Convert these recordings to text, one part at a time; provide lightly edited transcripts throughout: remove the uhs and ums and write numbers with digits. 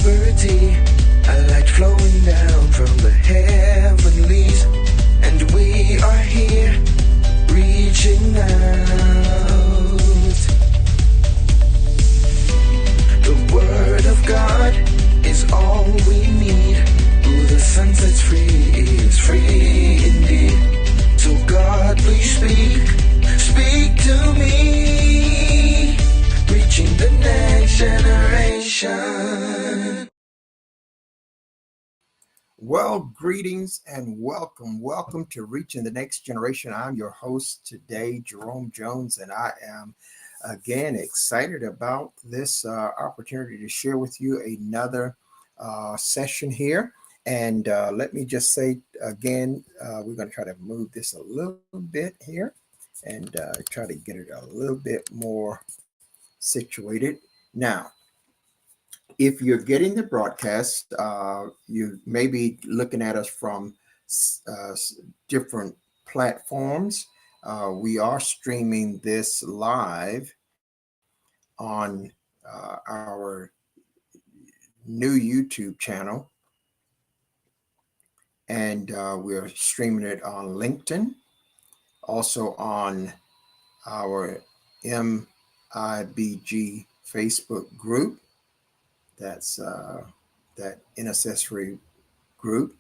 liberty, a light flowing down from the heavenlies, and we are here reaching out. The word of God is all we need. Who the sun sets free is free indeed. So God, please speak to me, reaching the next generation. Well, greetings and welcome. Welcome to Reaching the Next Generation. I'm your host today, Jerome Jones, and I am again excited about this opportunity to share with you another session here. And let me just say again, we're going to try to move this a little bit here and try to get it a little bit more situated. Now, if you're getting the broadcast, you may be looking at us from different platforms. We are streaming this live on our new YouTube channel, and we're streaming it on LinkedIn, also on our MIBG Facebook group. That's that intercessory group.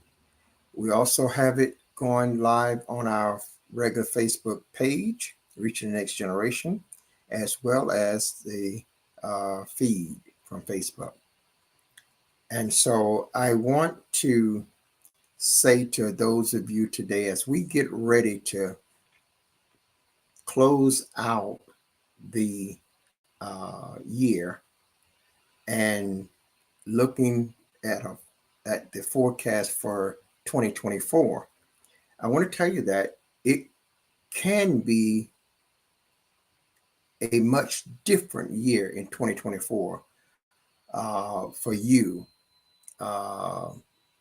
We also have it going live on our regular Facebook page, Reaching the Next Generation, as well as the feed from Facebook. And so I want to say to those of you today, as we get ready to close out the year and looking at the forecast for 2024, I want to tell you that it can be a much different year in 2024 for you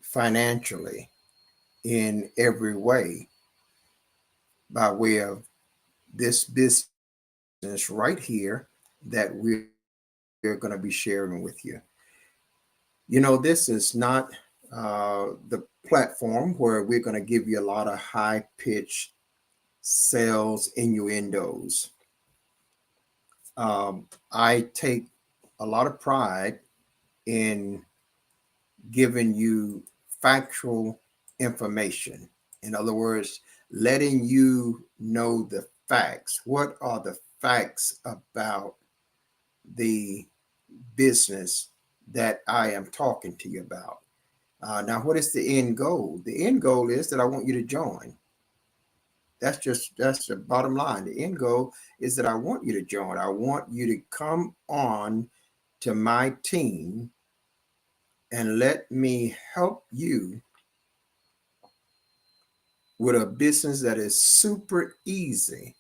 financially in every way, by way of this business right here that we're going to be sharing with you. You know, this is not the platform where we're going to give you a lot of high-pitched sales innuendos. I take a lot of pride in giving you factual information. In other words, letting you know the facts. What are the facts about the business that I am talking to you about? Now, what is the end goal? The end goal is that I want you to join. That's the bottom line. The end goal is that I want you to join. I want you to come on to my team and let me help you with a business that is super easy.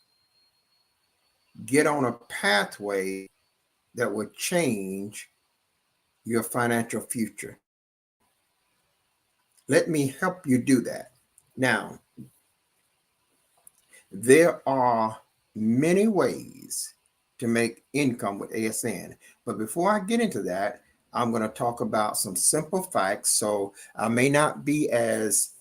Get on a pathway that will change your financial future. Let me help you do that. Now, there are many ways to make income with ASN, but before I get into that, I'm going to talk about some simple facts. So I may not be as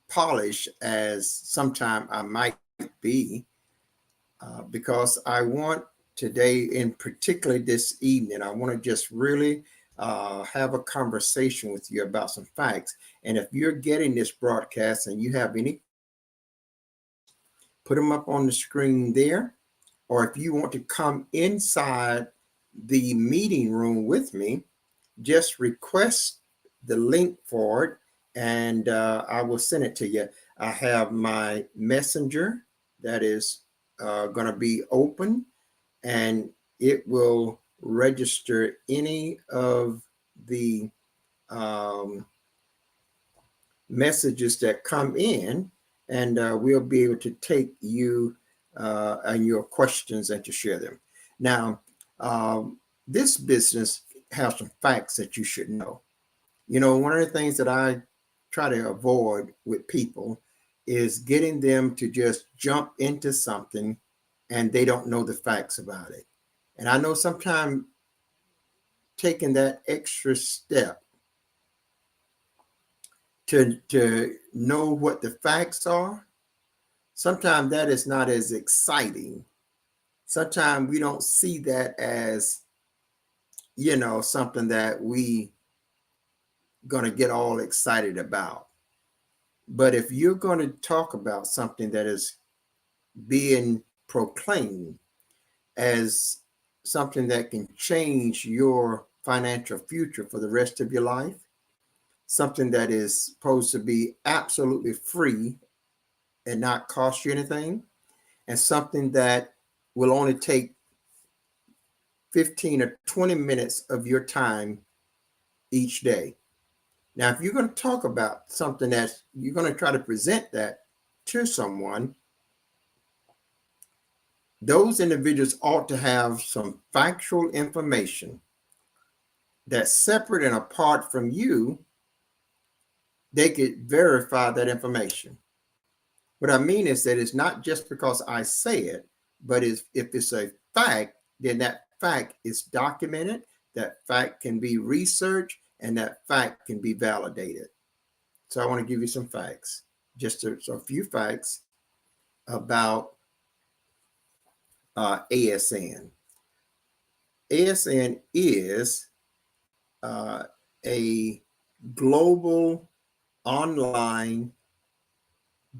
polished as sometime I might be, because I want today, in particularly this evening, I want to just really have a conversation with you about some facts. And if you're getting this broadcast and you have any, put them up on the screen there. Or if you want to come inside the meeting room with me, just request the link for it, and I will send it to you. I have my messenger that is going to be open, and it will register any of the messages that come in, and we'll be able to take you and your questions and to share them. Now, this business has some facts that you should know. You know, one of the things that I try to avoid with people is getting them to just jump into something and they don't know the facts about it. And I know sometimes taking that extra step to know what the facts are, sometimes that is not as exciting. Sometimes we don't see that as, something that we going to get all excited about. But if you're going to talk about something that is being proclaimed as something that can change your financial future for the rest of your life, something that is supposed to be absolutely free and not cost you anything, and something that will only take 15 or 20 minutes of your time each day. Now, if you're going to talk about something that you're going to try to present that to someone, those individuals ought to have some factual information that's separate and apart from you. They could verify that information. What I mean is that it's not just because I say it, but if it's a fact, then that fact is documented, that fact can be researched, and that fact can be validated. So I want to give you some facts, just a few facts about ASN. ASN is a global online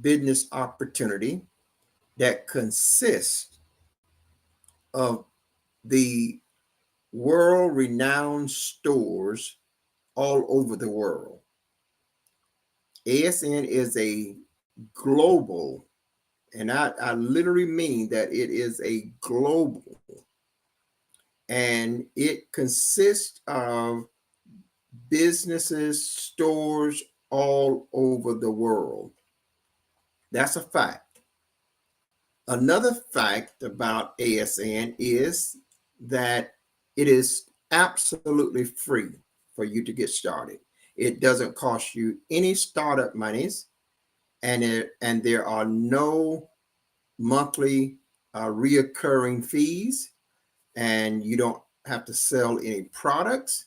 business opportunity that consists of the world-renowned stores all over the world. ASN is a global, and I literally mean that it is a global, and it consists of businesses, stores all over the world. That's a fact. Another fact about ASN is that it is absolutely free for you to get started. It doesn't cost you any startup monies, and there are no monthly reoccurring fees, and you don't have to sell any products,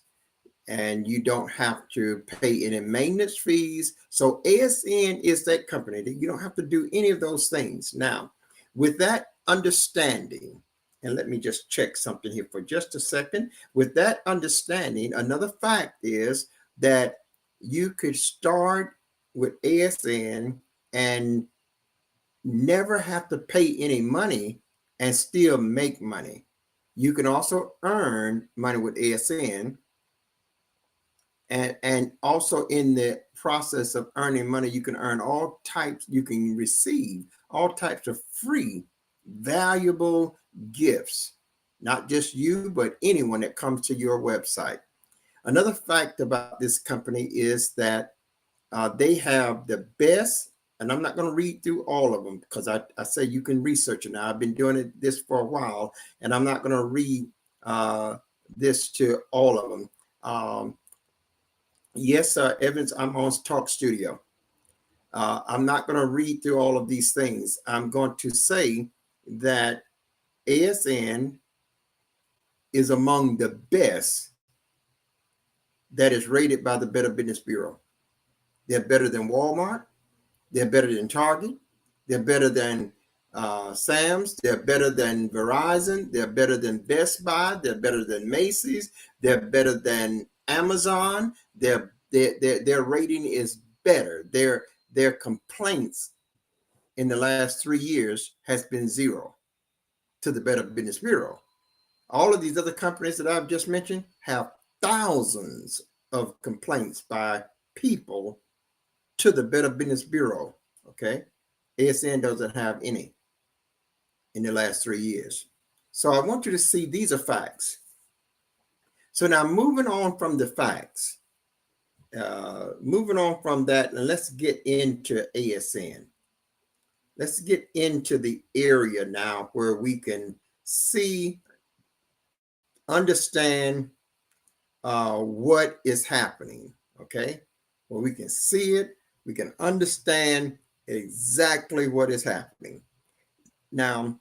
and you don't have to pay any maintenance fees. So ASN is that company that you don't have to do any of those things. Now, with that understanding, and let me just check something here for just a second. With that understanding, another fact is that you could start with ASN and never have to pay any money and still make money. You can also earn money with ASN. And also in the process of earning money, you can earn all types, you can receive all types of free, valuable gifts, not just you, but anyone that comes to your website. Another fact about this company is that they have the best, and I'm not going to read through all of them because I say you can research it now. I've been doing this for a while, and I'm not going to read this to all of them. Yes, Evans, I'm on Talk Studio. I'm not going to read through all of these things. I'm going to say that ASN is among the best that is rated by the Better Business Bureau. They're better than Walmart. They're better than Target. They're better than Sam's. They're better than Verizon. They're better than Best Buy. They're better than Macy's. They're better than Amazon. Their rating is better. Their complaints in the last 3 years has been zero to the Better Business Bureau. All of these other companies that I've just mentioned have thousands of complaints by people to the Better Business Bureau. Okay, ASN doesn't have any in the last 3 years. So I want you to see these are facts. So now moving on from the facts, moving on from that, and let's get into ASN. Let's get into the area now where we can see, understand what is happening. Okay, where we can see it, we can understand exactly what is happening. Now,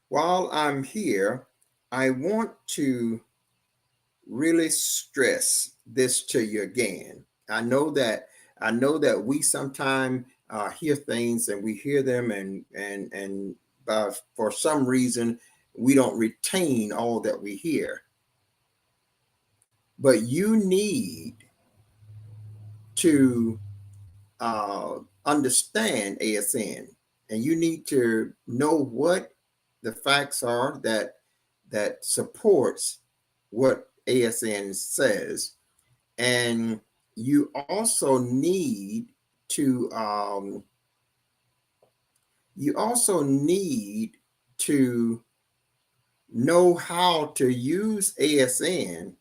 while I'm here, I want to really stress this to you again. I know that we sometimes hear things and we hear them and for some reason we don't retain all that we hear. But you need to understand ASN, and you need to know what the facts are that supports what ASN says, and you also need to you also need to know how to use ASN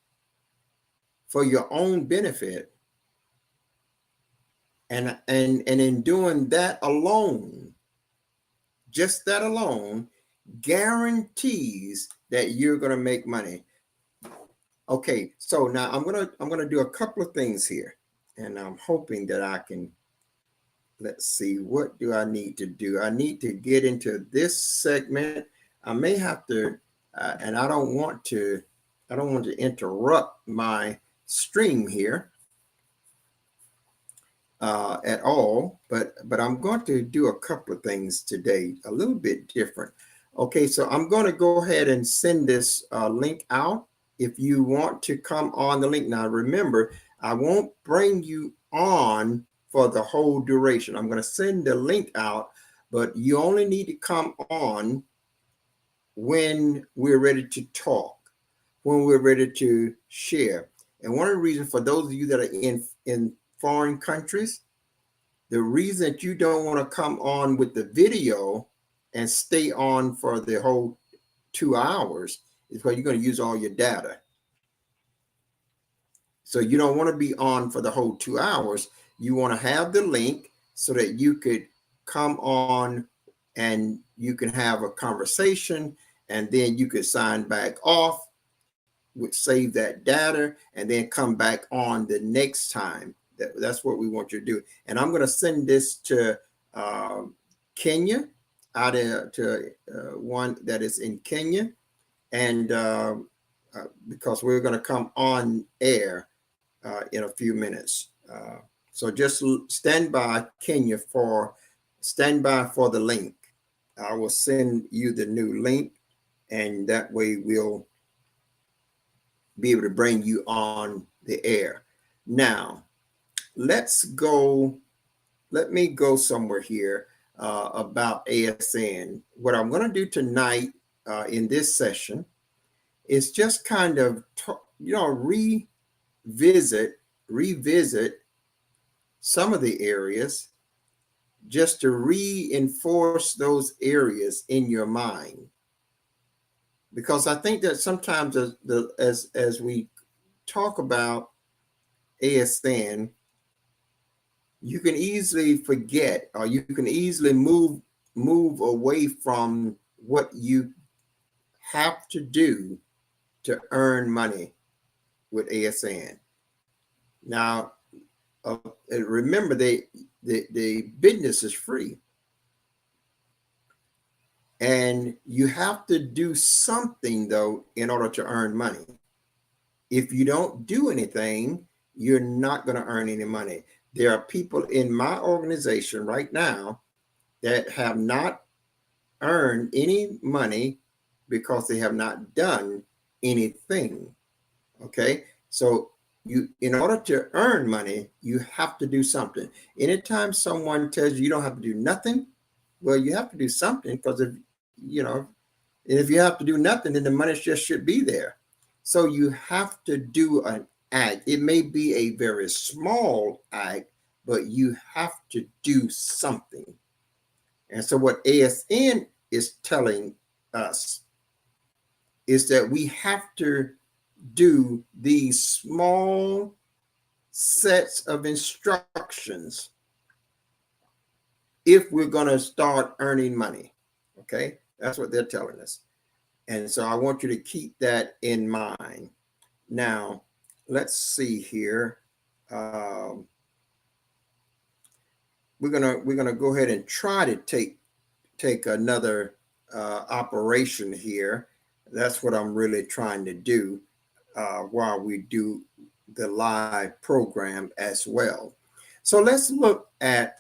for your own benefit, and in doing that alone, just that alone guarantees that you're going to make money. Okay, so now I'm gonna do a couple of things here, and I'm hoping that I can. Let's see, what do I need to do? I need to get into this segment. I may have to, and I don't want to interrupt my stream here at all, but I'm going to do a couple of things today, a little bit different. Okay, so I'm going to go ahead and send this link out. If you want to come on the link now, remember, I won't bring you on for the whole duration. I'm going to send the link out, but you only need to come on when we're ready to talk, when we're ready to share. And one of the reasons for those of you that are in foreign countries, the reason that you don't want to come on with the video and stay on for the whole 2 hours is because you're going to use all your data. So you don't want to be on for the whole 2 hours. You want to have the link so that you could come on and you can have a conversation, and then you could sign back off, save that data, and then come back on the next time. That's what we want you to do. And I'm going to send this to Kenya, out to one that is in Kenya, and because we're going to come on air in a few minutes. So just stand by, Kenya, stand by for the link. I will send you the new link, and that way we'll be able to bring you on the air. Now, let me go somewhere here about ASN. What I'm going to do tonight in this session is just kind of, revisit some of the areas, just to reinforce those areas in your mind. Because I think that sometimes as we talk about ASN, you can easily forget, or you can easily move away from what you have to do to earn money with ASN. Now, remember, the business is free, and you have to do something though in order to earn money. If you don't do anything, you're not going to earn any money. There are people in my organization right now that have not earned any money because they have not done anything. Okay, so in order to earn money, you have to do something. Anytime someone tells you don't have to do nothing, well, you have to do something, because if you have to do nothing, then the money just should be there. So you have to do an act. It may be a very small act, but you have to do something. And so what ASN is telling us is that we have to do these small sets of instructions if we're going to start earning money. Okay, that's what they're telling us. And so I want you to keep that in mind. Now, let's see here. We're gonna go ahead and try to take another operation here. That's what I'm really trying to do while we do the live program as well. So let's look at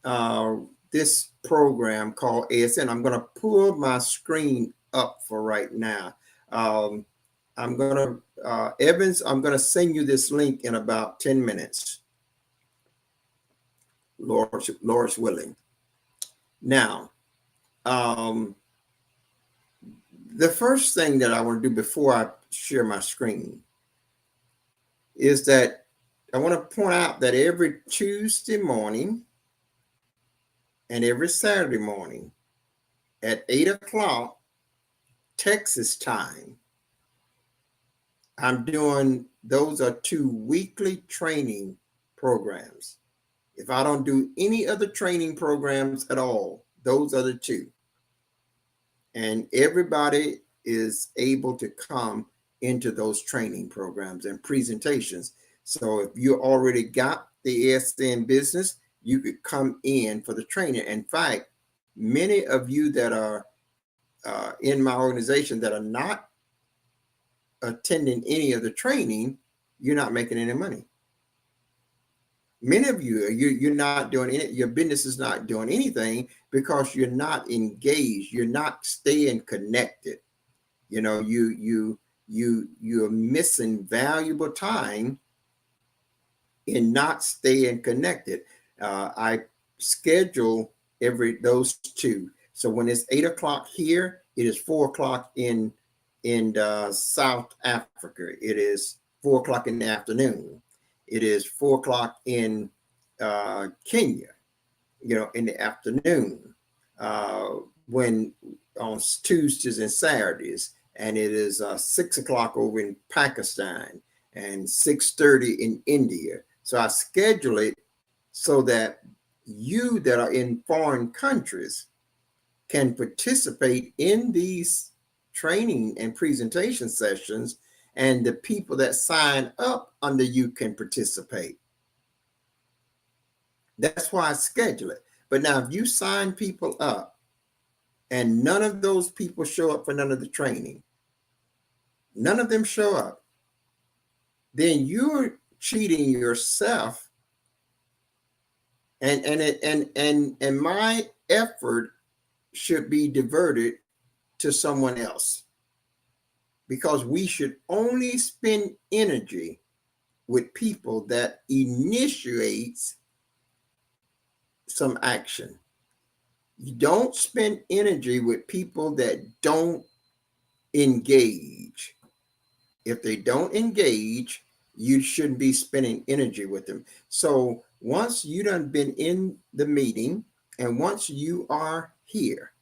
uh, this program called ASN. I'm going to pull my screen up for right now. I'm going to, Evans, I'm going to send you this link in about 10 minutes. Lord's willing. Now, the first thing that I want to do before I share my screen is that I want to point out that every Tuesday morning and every Saturday morning at 8 o'clock Texas time, I'm doing, those are 2 weekly training programs. If I don't do any other training programs at all, those are the 2. And everybody is able to come into those training programs and presentations. So if you already got the ASN business, you could come in for the training. In fact, many of you that are in my organization that are not attending any of the training, you're not making any money. Many of you're not doing any, your business is not doing anything because you're not engaged, you're not staying connected. You know, you're missing valuable time in not staying connected. I schedule those 2. So when it's 8 o'clock here, it is 4 o'clock in South Africa. It is 4 o'clock in the afternoon. It is 4 o'clock in Kenya, you know, in the afternoon, when on Tuesdays and Saturdays, and it is 6 o'clock over in Pakistan and 6:30 in India. So I schedule it so that you that are in foreign countries can participate in these training and presentation sessions, and the people that sign up under you can participate. That's why I schedule it. But now if you sign people up and none of those people show up for none of the training, none of them show up, then you're cheating yourself. And my effort should be diverted to someone else, because we should only spend energy with people that initiates some action. You don't spend energy with people that don't engage. If they don't engage, you shouldn't be spending energy with them. So once you done been in the meeting and once you are here,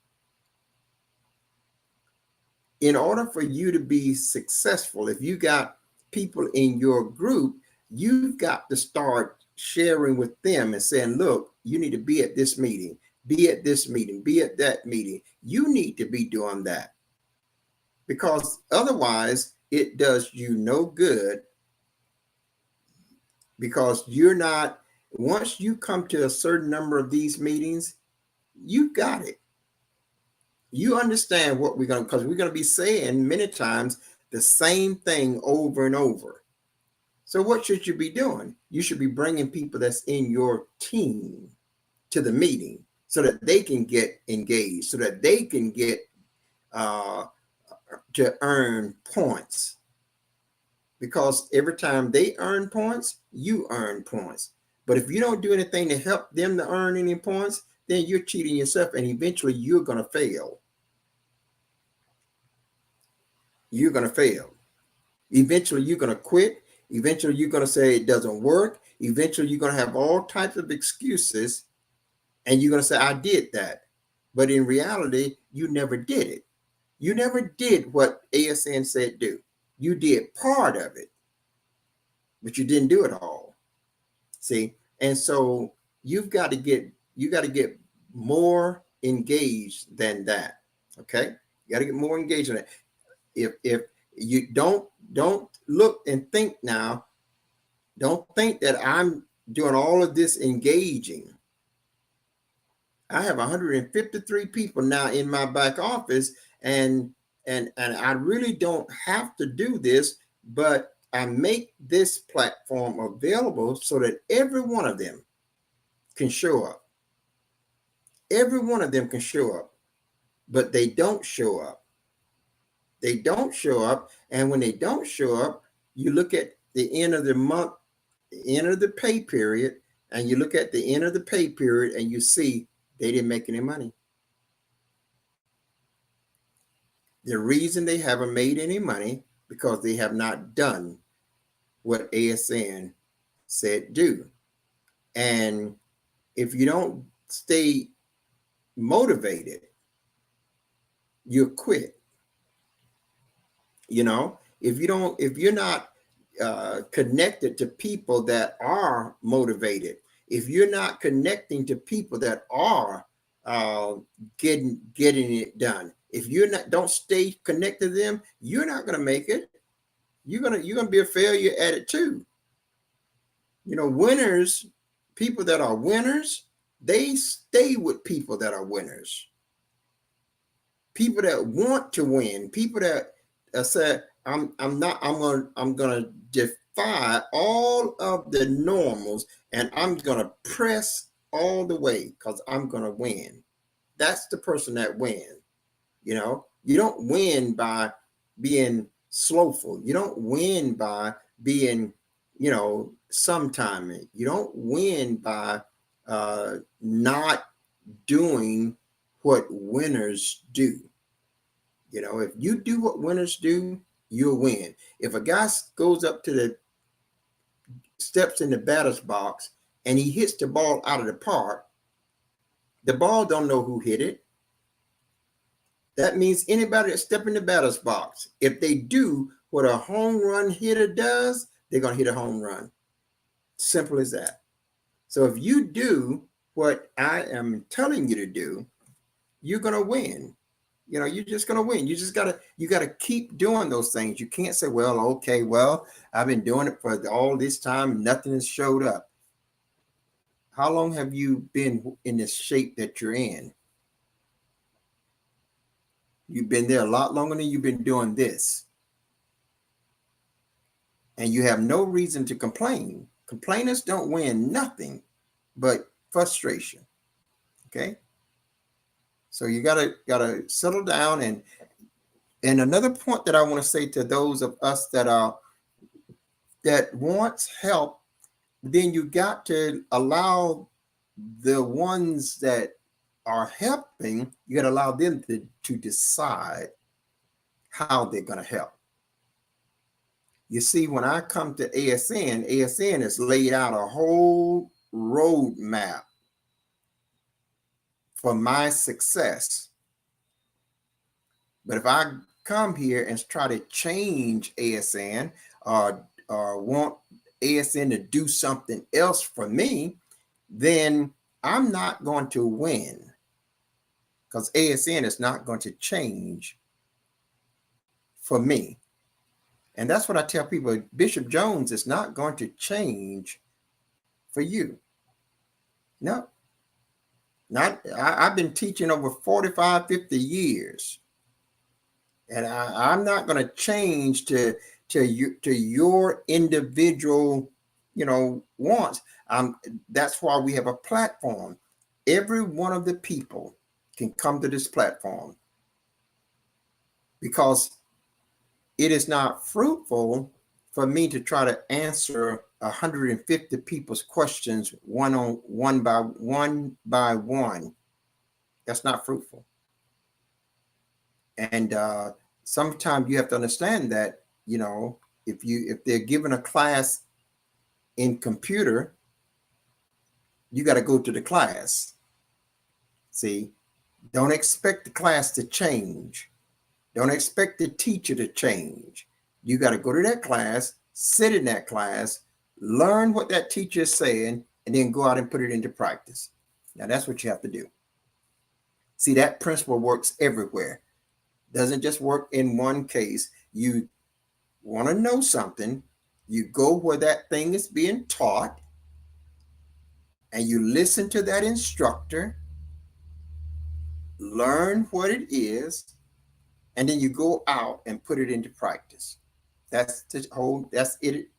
in order for you to be successful, if you got people in your group, you've got to start sharing with them and saying, look, you need to be at this meeting, be at this meeting, be at that meeting. You need to be doing that, because otherwise it does you no good, because you're not, once you come to a certain number of these meetings, you got it. You understand what we're going to, because we're going to be saying many times the same thing over and over. So what should you be doing? You should be bringing people that's in your team to the meeting so that they can get engaged, so that they can get to earn points. Because every time they earn points, you earn points. But if you don't do anything to help them to earn any points, then you're cheating yourself, and eventually you're going to fail. You're going to fail. Eventually you're going to quit. Eventually you're going to say it doesn't work. Eventually you're going to have all types of excuses, and you're going to say, I did that. But in reality, you never did it. You never did what ASN said do. You did part of it, but you didn't do it all. See? And so you got to get more engaged than that. Okay? You got to get more engaged in it. If you don't look and think now, don't think that I'm doing all of this engaging. I have 153 people now in my back office, and I really don't have to do this, but I make this platform available so that every one of them can show up. Every one of them can show up, but they don't show up. They don't show up, and when they don't show up, you look at the end of the month, the end of the pay period, and you look at the end of the pay period, and you see they didn't make any money. The reason they haven't made any money because they have not done what ASN said do. And if you don't stay motivated, you'll quit. You know, if you're not connected to people that are motivated, if you're not connecting to people that are getting it done, if you're not, don't stay connected to them, you're not going to make it. You're gonna be a failure at it too. You know, winners, people that are winners, they stay with people that are winners. People that want to win, people that say, I'm gonna defy all of the normals, and I'm gonna press all the way because I'm gonna win. That's the person that wins. You know, you don't win by being slowful. You don't win by being, you know, sometiming. You don't win by not doing what winners do. You know, if you do what winners do, you'll win. If a guy goes up to the steps in the batter's box and he hits the ball out of the park, the ball don't know who hit it. That means anybody that step in the batter's box, if they do what a home run hitter does, they're going to hit a home run. Simple as that. So if you do what I am telling you to do, you're going to win. You know, you're just going to win. You got to keep doing those things. You can't say, well, okay, well, I've been doing it for all this time. Nothing has showed up. How long have you been in this shape that you're in? You've been there a lot longer than you've been doing this. And you have no reason to complain. Complainers don't win nothing but frustration. Okay? So you gotta settle down. And another point that I want to say to those of us that wants help, then you got to allow the ones that are helping, you got to allow them to decide how they're going to help. You see, when I come to ASN has laid out a whole roadmap for my success. But if I come here and try to change ASN or want ASN to do something else for me, then I'm not going to win. Because ASN is not going to change for me. And that's what I tell people. Bishop Jones is not going to change for you. No. I've been teaching over 45, 50 years. And I'm not going to change to your individual, you know, wants. That's why we have a platform. Every one of the people can come to this platform, because it is not fruitful for me to try to answer 150 people's questions one by one. That's not fruitful. And sometimes you have to understand that, you know, if they're given a class in computer, you got to go to the class. See, don't expect the class to change. Don't expect the teacher to change. You got to go to that class, sit in that class, learn what that teacher is saying, and then go out and put it into practice. Now, that's what you have to do. See, that principle works everywhere. Doesn't just work in one case. You want to know something, you go where that thing is being taught, and you listen to that instructor, learn what it is, and then you go out and put it into practice. That's it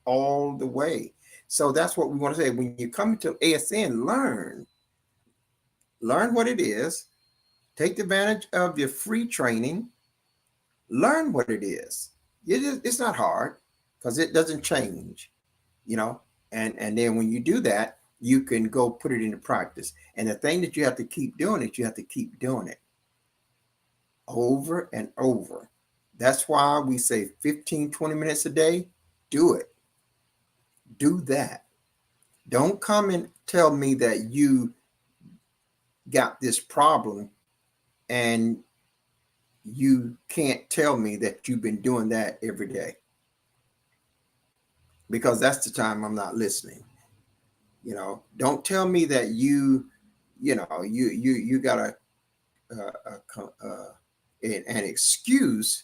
all the way. So that's what we want to say. When you come to ASN, learn what it is, take advantage of your free training, learn what it is. It's not hard because it doesn't change, you know. And then when you do that, you can go put it into practice. And the thing that you have to keep doing is you have to keep doing it over and over. That's why we say 15, 20 minutes a day. Do it. Do that. Don't come and tell me that you got this problem and you can't tell me that you've been doing that every day, because that's the time I'm not listening. You know, don't tell me that you got an excuse,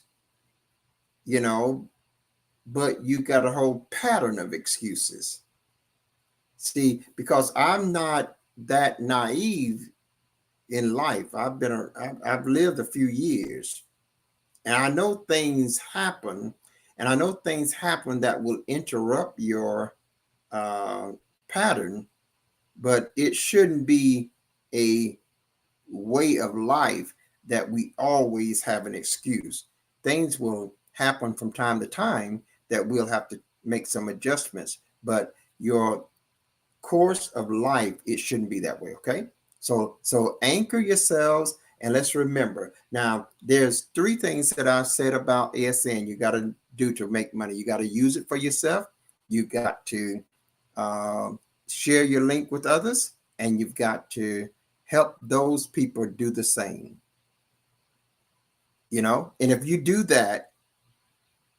you know, but you got a whole pattern of excuses. See, because I'm not that naive in life. I've lived a few years, and I know things happen, and I know things happen that will interrupt your uh, pattern, but it shouldn't be a way of life that we always have an excuse. Things will happen from time to time that we'll have to make some adjustments, but your course of life, it shouldn't be that way. Okay. So anchor yourselves, and let's remember now, there's three things that I said about ASN you got to do to make money. You got to use it for yourself. You got to share your link with others, and you've got to help those people do the same. You know, and if you do that,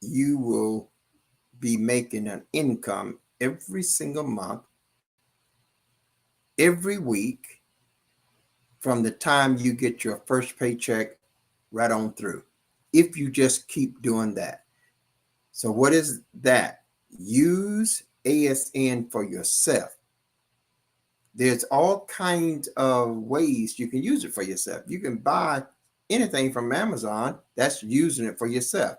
you will be making an income every single month, every week, from the time you get your first paycheck right on through, if you just keep doing that. So what is that? Use ASN for yourself. There's all kinds of ways you can use it for yourself. You can buy anything from Amazon. That's using it for yourself.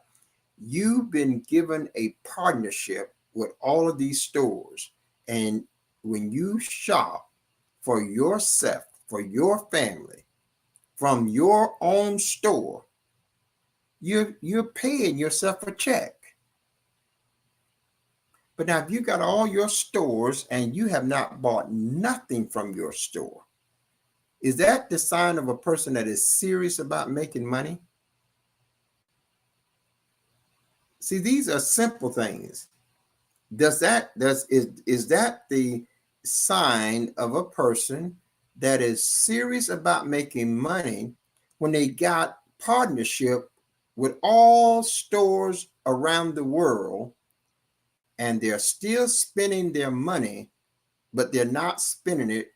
You've been given a partnership with all of these stores. And when you shop for yourself, for your family, from your own store, you're paying yourself a check. But now, if you got all your stores and you have not bought nothing from your store, is that the sign of a person that is serious about making money? See, these are simple things. Is that the sign of a person that is serious about making money when they got partnership with all stores around the world, and they're still spending their money, but they're not spending it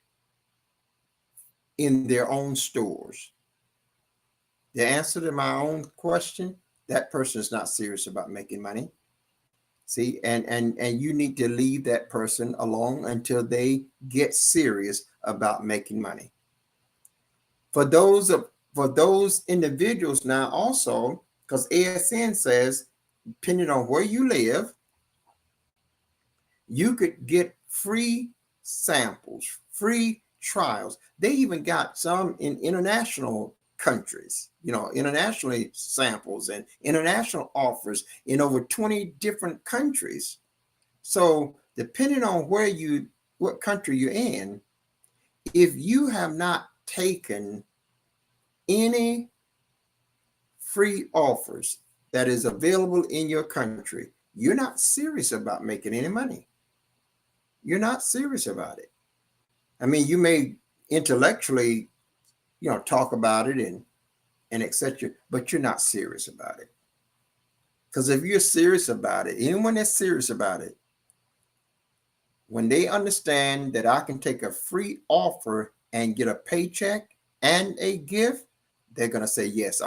in their own stores? The answer to my own question, that person is not serious about making money. See, and you need to leave that person alone until they get serious about making money. For those individuals now also, because ASN says, depending on where you live, you could get free samples, free trials. They even got some in international countries, you know, internationally samples and international offers in over 20 different countries. So depending on what country you're in, if you have not taken any free offers that is available in your country, you're not serious about making any money. You're not serious about it. I mean, you may intellectually, talk about it and etc., but you're not serious about it. Because if you're serious about it, anyone that's serious about it, when they understand that I can take a free offer and get a paycheck and a gift, they're going to say yes.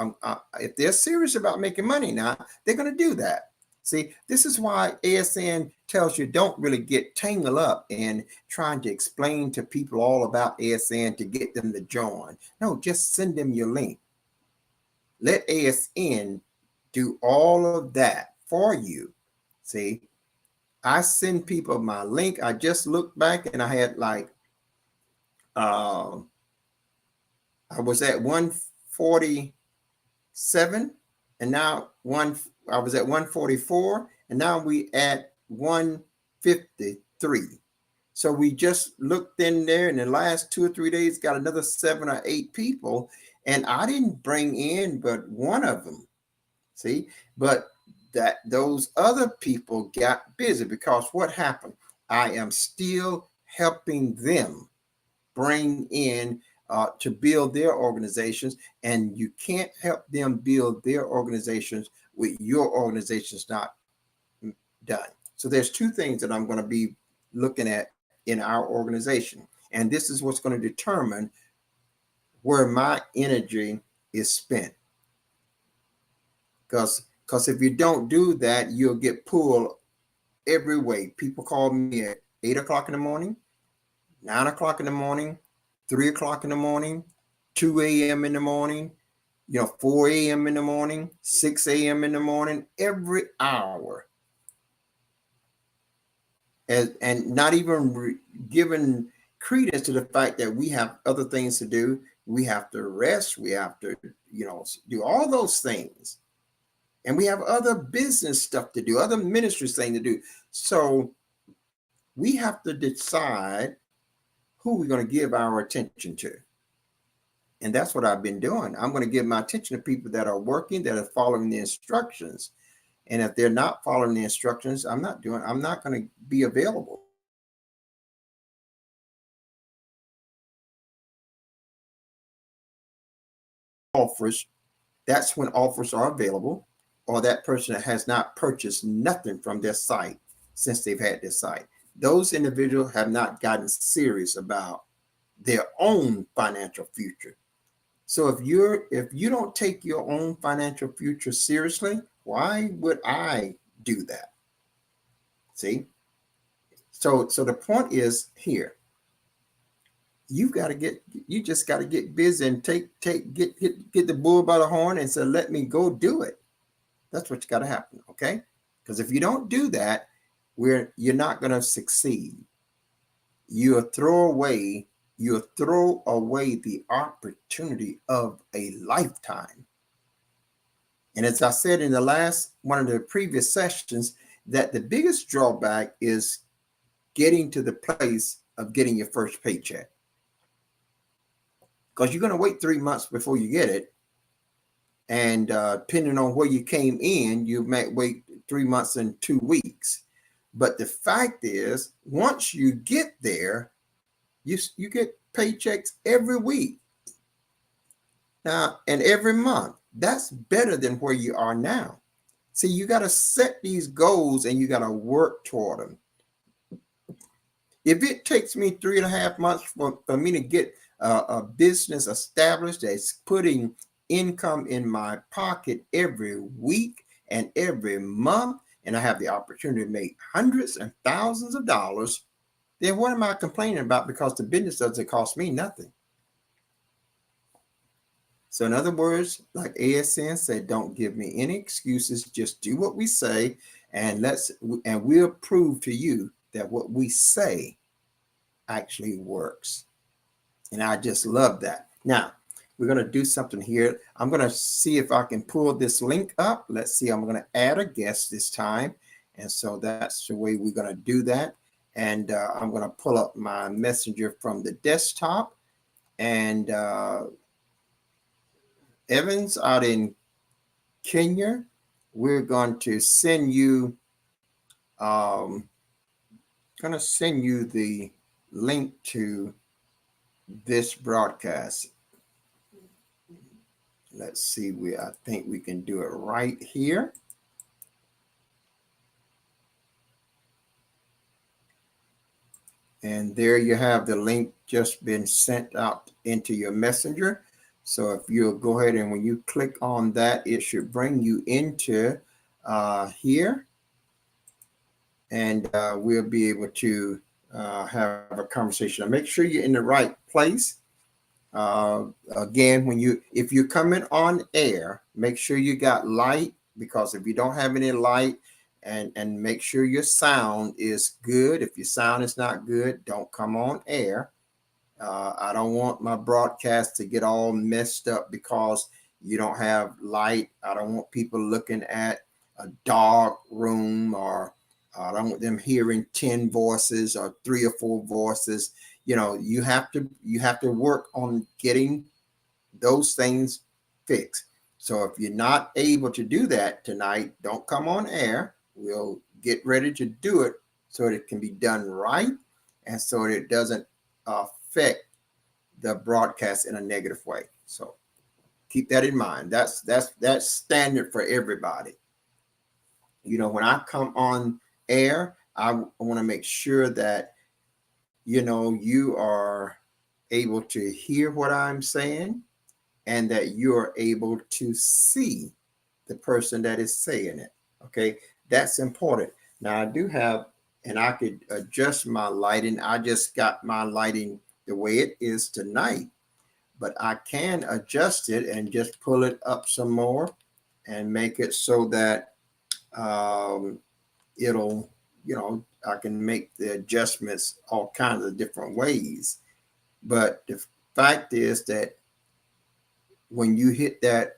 If they're serious about making money now, they're going to do that. See, this is why ASN tells you don't really get tangled up in trying to explain to people all about ASN to get them to join. No, just send them your link. Let ASN do all of that for you. See, I send people my link. I just looked back and I had like, I was at 147 and now I was at 144 and now we at 153. So we just looked in there in the last 2 or 3 days, got another 7 or 8 people, and I didn't bring in but one of them. See, but that those other people got busy because what happened? I am still helping them bring in to build their organizations, and you can't help them build their organizations with your organizations not done. So there's 2 things that I'm going to be looking at in our organization, and this is what's going to determine where my energy is spent. Because if you don't do that, you'll get pulled every way. People call me at 8 o'clock in the morning, 9 o'clock in the morning, 3 o'clock in the morning, 2 a.m. in the morning, 4 a.m. in the morning, 6 a.m. in the morning, every hour. And not even giving credence to the fact that we have other things to do. We have to rest. We have to, do all those things. And we have other business stuff to do, other ministries thing to do. So we have to decide who we're going to give our attention to. And that's what I've been doing. I'm going to give my attention to people that are working, that are following the instructions. And if they're not following the instructions, I'm not going to be available. Offers, that's when offers are available, or that person that has not purchased nothing from their site since they've had their site. Those individuals have not gotten serious about their own financial future. So if you don't take your own financial future seriously, why would I do that? See? So the point is here. You just got to get busy and get the bull by the horn and say, let me go do it. That's what's got to happen, okay? Because if you don't do that, you're not going to succeed. You'll throw away the opportunity of a lifetime. And as I said in the last one of the previous sessions, that the biggest drawback is getting to the place of getting your first paycheck. Because you're going to wait 3 months before you get it. And depending on where you came in, you might wait 3 months and 2 weeks. But the fact is, once you get there, you get paychecks every week. Now, and every month. That's better than where you are now. See, you got to set these goals and you got to work toward them. If it takes me 3.5 months for me to get a business established that's putting income in my pocket every week and every month, and I have the opportunity to make hundreds and thousands of dollars, then what am I complaining about? Because the business doesn't cost me nothing. So in other words, like ASN said, don't give me any excuses. Just do what we say, and we'll prove to you that what we say actually works. And I just love that. Now, we're going to do something here. I'm going to see if I can pull this link up. Let's see. I'm going to add a guest this time. And so that's the way we're going to do that. And I'm going to pull up my messenger from the desktop. And Evans out in Kenya, we're going to send you the link to this broadcast. Let's see, I think we can do it right here. And there you have the link just been sent out into your messenger. So if you'll go ahead and when you click on that, it should bring you into here. and we'll be able to have a conversation. Now, make sure you're in the right place. Again, if you're coming on air, make sure you got light, because if you don't have any light, and make sure your sound is good. If your sound is not good, don't come on air. I don't want my broadcast to get all messed up because you don't have light. I don't want people looking at a dark room, or I don't want them hearing 10 voices or 3 or 4 voices. You have to work on getting those things fixed. So if you're not able to do that tonight, don't come on air. We'll get ready to do it so that it can be done right, and so that it doesn't affect the broadcast in a negative way. So keep that in mind. That's standard for everybody. When I come on air, I want to make sure that you are able to hear what I'm saying, and that you're able to see the person that is saying it. Okay, that's important. Now I do have, and I could adjust my lighting. I just got my lighting the way it is tonight, but I can adjust it and just pull it up some more and make it so that it'll, I can make the adjustments all kinds of different ways. But the fact is that when you hit that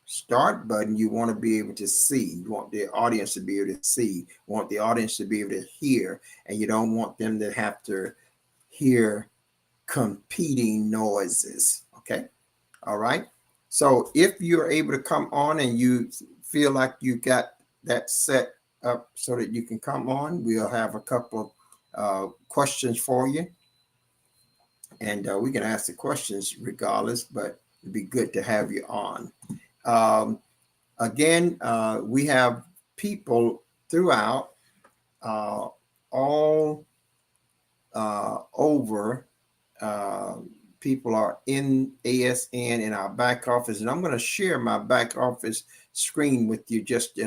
start button, you want to be able to see. You want the audience to be able to see. You want the audience to be able to hear, and you don't want them to have to hear competing noises. Okay. All right. So if you're able to come on and you feel like you got that set up so that you can come on, we'll have a couple of questions for you. And we can ask the questions regardless, but it'd be good to have you on. Again, we have people throughout all over. People are in ASN in our back office, and I'm going to share my back office screen with you just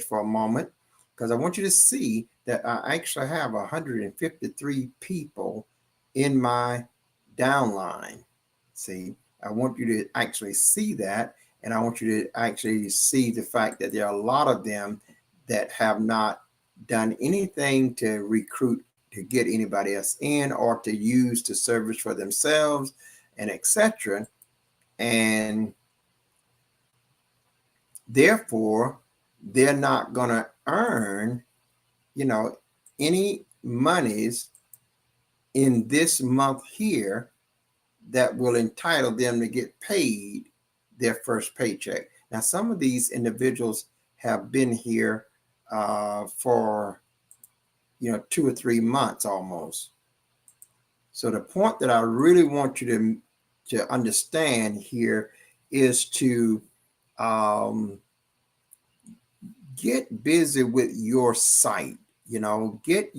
for a moment, because I want you to see that I actually have 153 people in my downline. See, I want you to actually see that, and I want you to actually see the fact that there are a lot of them that have not done anything to recruit, to get anybody else in, or to use the service for themselves, and etc. And therefore, they're not going to earn, any monies in this month here that will entitle them to get paid their first paycheck. Now, some of these individuals have been here for 2 or 3 months almost. So the point that I really want you to understand here is to get busy with your site. Get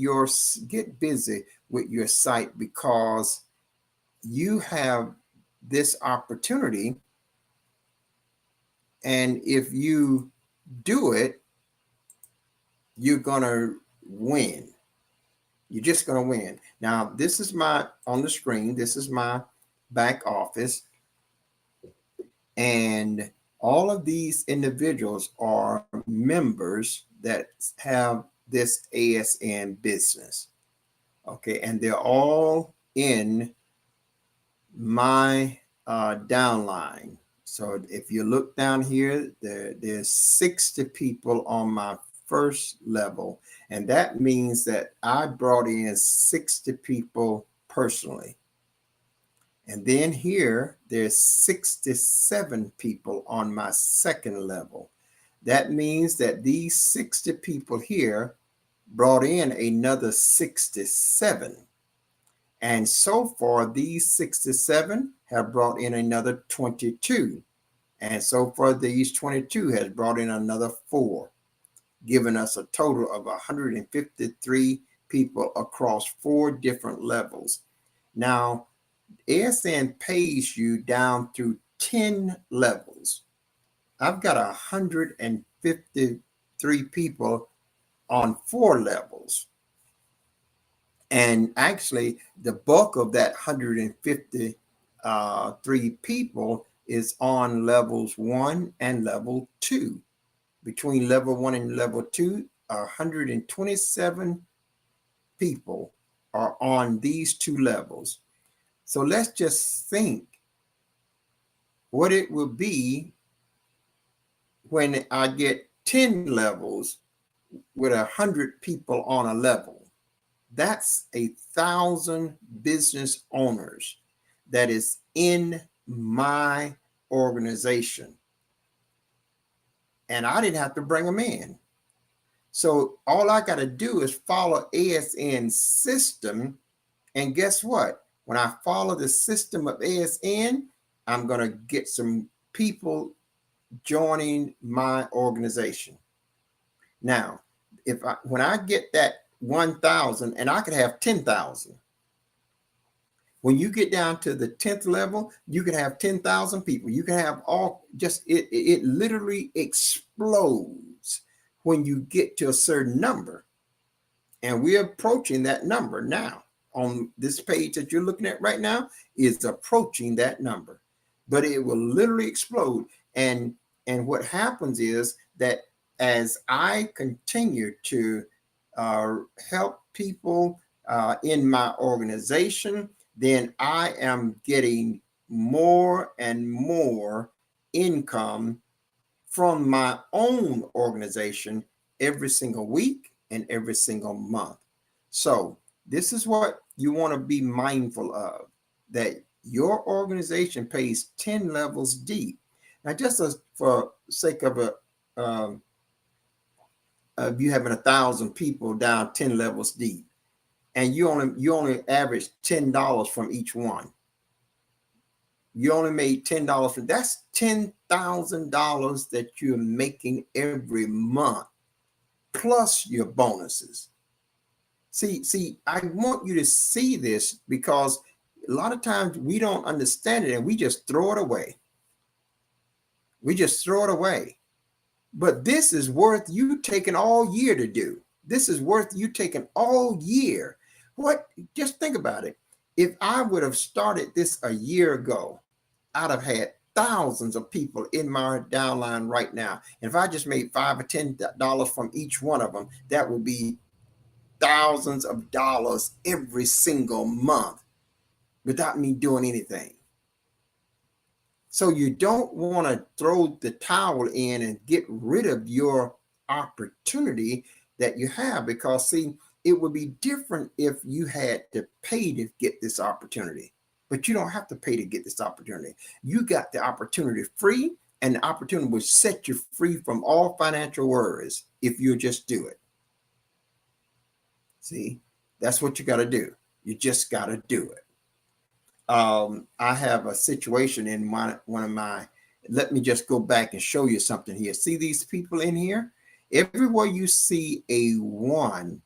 busy with your site, because you have this opportunity, and if you do it, you're gonna win. You're just gonna win. Now, this is on the screen, this is my back office, and all of these individuals are members that have this ASN business. Okay, and they're all in my downline. So if you look down here, there's 60 people on my first level, and that means that I brought in 60 people personally. And then here, there's 67 people on my second level. That means that these 60 people here brought in another 67. And so far, these 67 have brought in another 22. And so far, these 22 has brought in another 4, giving us a total of 153 people across 4 different levels. Now, ASN pays you down through 10 levels. I've got 153 people on 4 levels. And actually, the bulk of that 153 people is on levels 1 and level 2. Between level 1 and level 2, 127 people are on these 2 levels. So let's just think what it will be when I get 10 levels with 100 people on a level. That's 1,000 business owners that is in my organization. And I didn't have to bring them in. So all I got to do is follow ASN's system. And guess what? When I follow the system of ASN, I'm going to get some people joining my organization. Now, when I get that 1,000, and I could have 10,000. When you get down to the 10th level, you can have 10,000 people. You can have it literally explodes when you get to a certain number. And we're approaching that number now. On this page that you're looking at right now is approaching that number, but it will literally explode. And what happens is that as I continue to help people in my organization, then I am getting more and more income from my own organization every single week and every single month. So this is what you want to be mindful of, that your organization pays 10 levels deep. Now, just for sake of you having 1,000 people down 10 levels deep, and you only average $10 from each one. You only made $10 from that's $10,000 that you're making every month, plus your bonuses. See, I want you to see this because a lot of times we don't understand it and we just throw it away. But this is worth you taking all year to do. This is worth you taking all year. Just think about it. If I would have started this a year ago, I'd have had thousands of people in my downline right now. And if I just made $5 or $10 from each one of them, that would be thousands of dollars every single month without me doing anything. So you don't want to throw the towel in and get rid of your opportunity that you have, because see, it would be different if you had to pay to get this opportunity, but you don't have to pay to get this opportunity. You got the opportunity free, and the opportunity will set you free from all financial worries if you just do it. See, that's what you got to do. You just got to do it. I have a situation in one of my, let me just go back and show you something here. See these people in here? Everywhere you see a 1,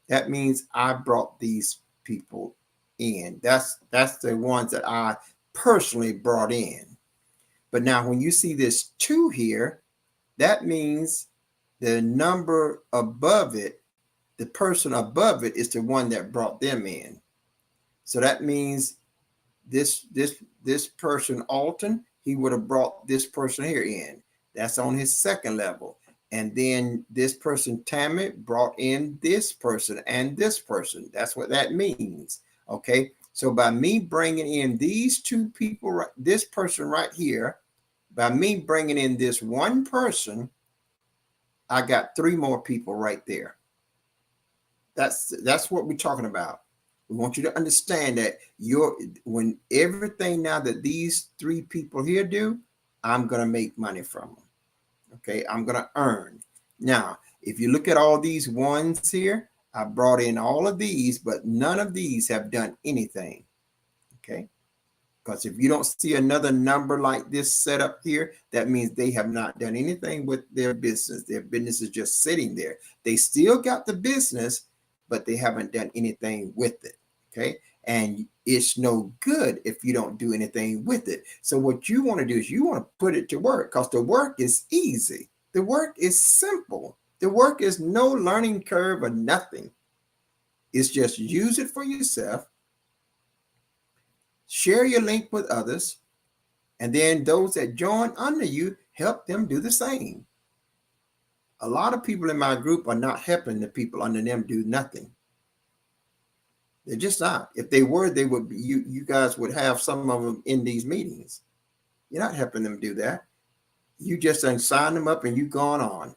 that means I brought these people in. That's the ones that I personally brought in. But now when you see this 2 here, that means the number above it, the person above it is the one that brought them in. So that means this person, Alton, he would have brought this person here in. That's on his 2nd level. And then this person, Tammy, brought in this person and this person. That's what that means. Okay. So by me bringing in these 2 people, this person right here, by me bringing in this one person, I got 3 more people right there. That's what we're talking about. We want you to understand that when everything now that these 3 people here do, I'm going to make money from them. Okay, I'm going to earn. Now, if you look at all these 1s here, I brought in all of these, but none of these have done anything. Okay, because if you don't see another number like this set up here, that means they have not done anything with their business. Their business is just sitting there. They still got the business, but they haven't done anything with it. Okay, and it's no good if you don't do anything with it. So what you want to do is you want to put it to work, because the work is easy. The work is simple. The work is no learning curve or nothing. It's just use it for yourself, share your link with others, and then those that join under you, help them do the same. A lot of people in my group are not helping the people under them do nothing. They're just not. If they were, they would be, you guys would have some of them in these meetings. You're not helping them do that. You just sign them up and you gone on.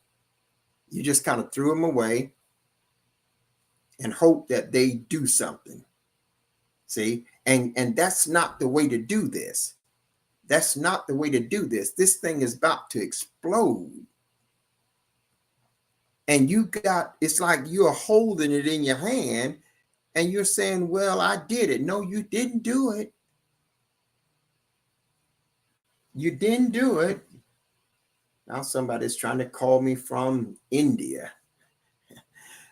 You just kind of threw them away and hope that they do something. See, and that's not the way to do this. That's not the way to do this. This thing is about to explode. And it's like you're holding it in your hand and you're saying, well, I did it. No, you didn't do it. You didn't do it. Now somebody's trying to call me from India.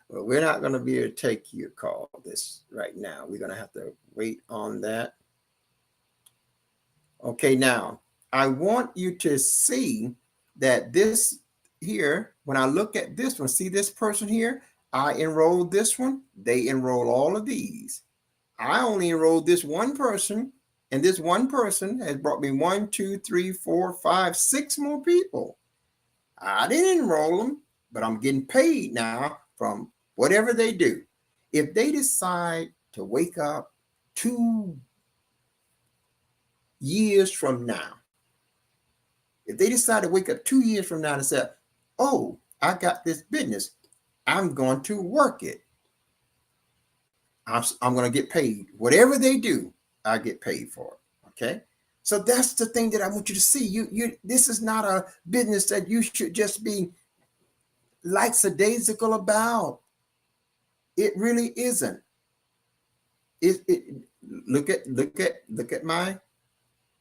Well, we're not going to be able to take your call this right now. We're going to have to wait on that. Okay, now I want you to see that this here, when I look at this one, see this person here, I enrolled this one, they enroll all of these. I only enrolled this one person, and this one person has brought me 1, 2, 3, 4, 5, 6 more people. I didn't enroll them, but I'm getting paid now from whatever they do. If they decide to wake up 2 years from now, if they decide to wake up 2 years from now and say, oh, I got this business, I'm going to work it. I'm going to get paid. Whatever they do, I get paid for it. Okay. So that's the thing that I want you to see. This is not a business that you should just be lackadaisical about. It really isn't. Look at my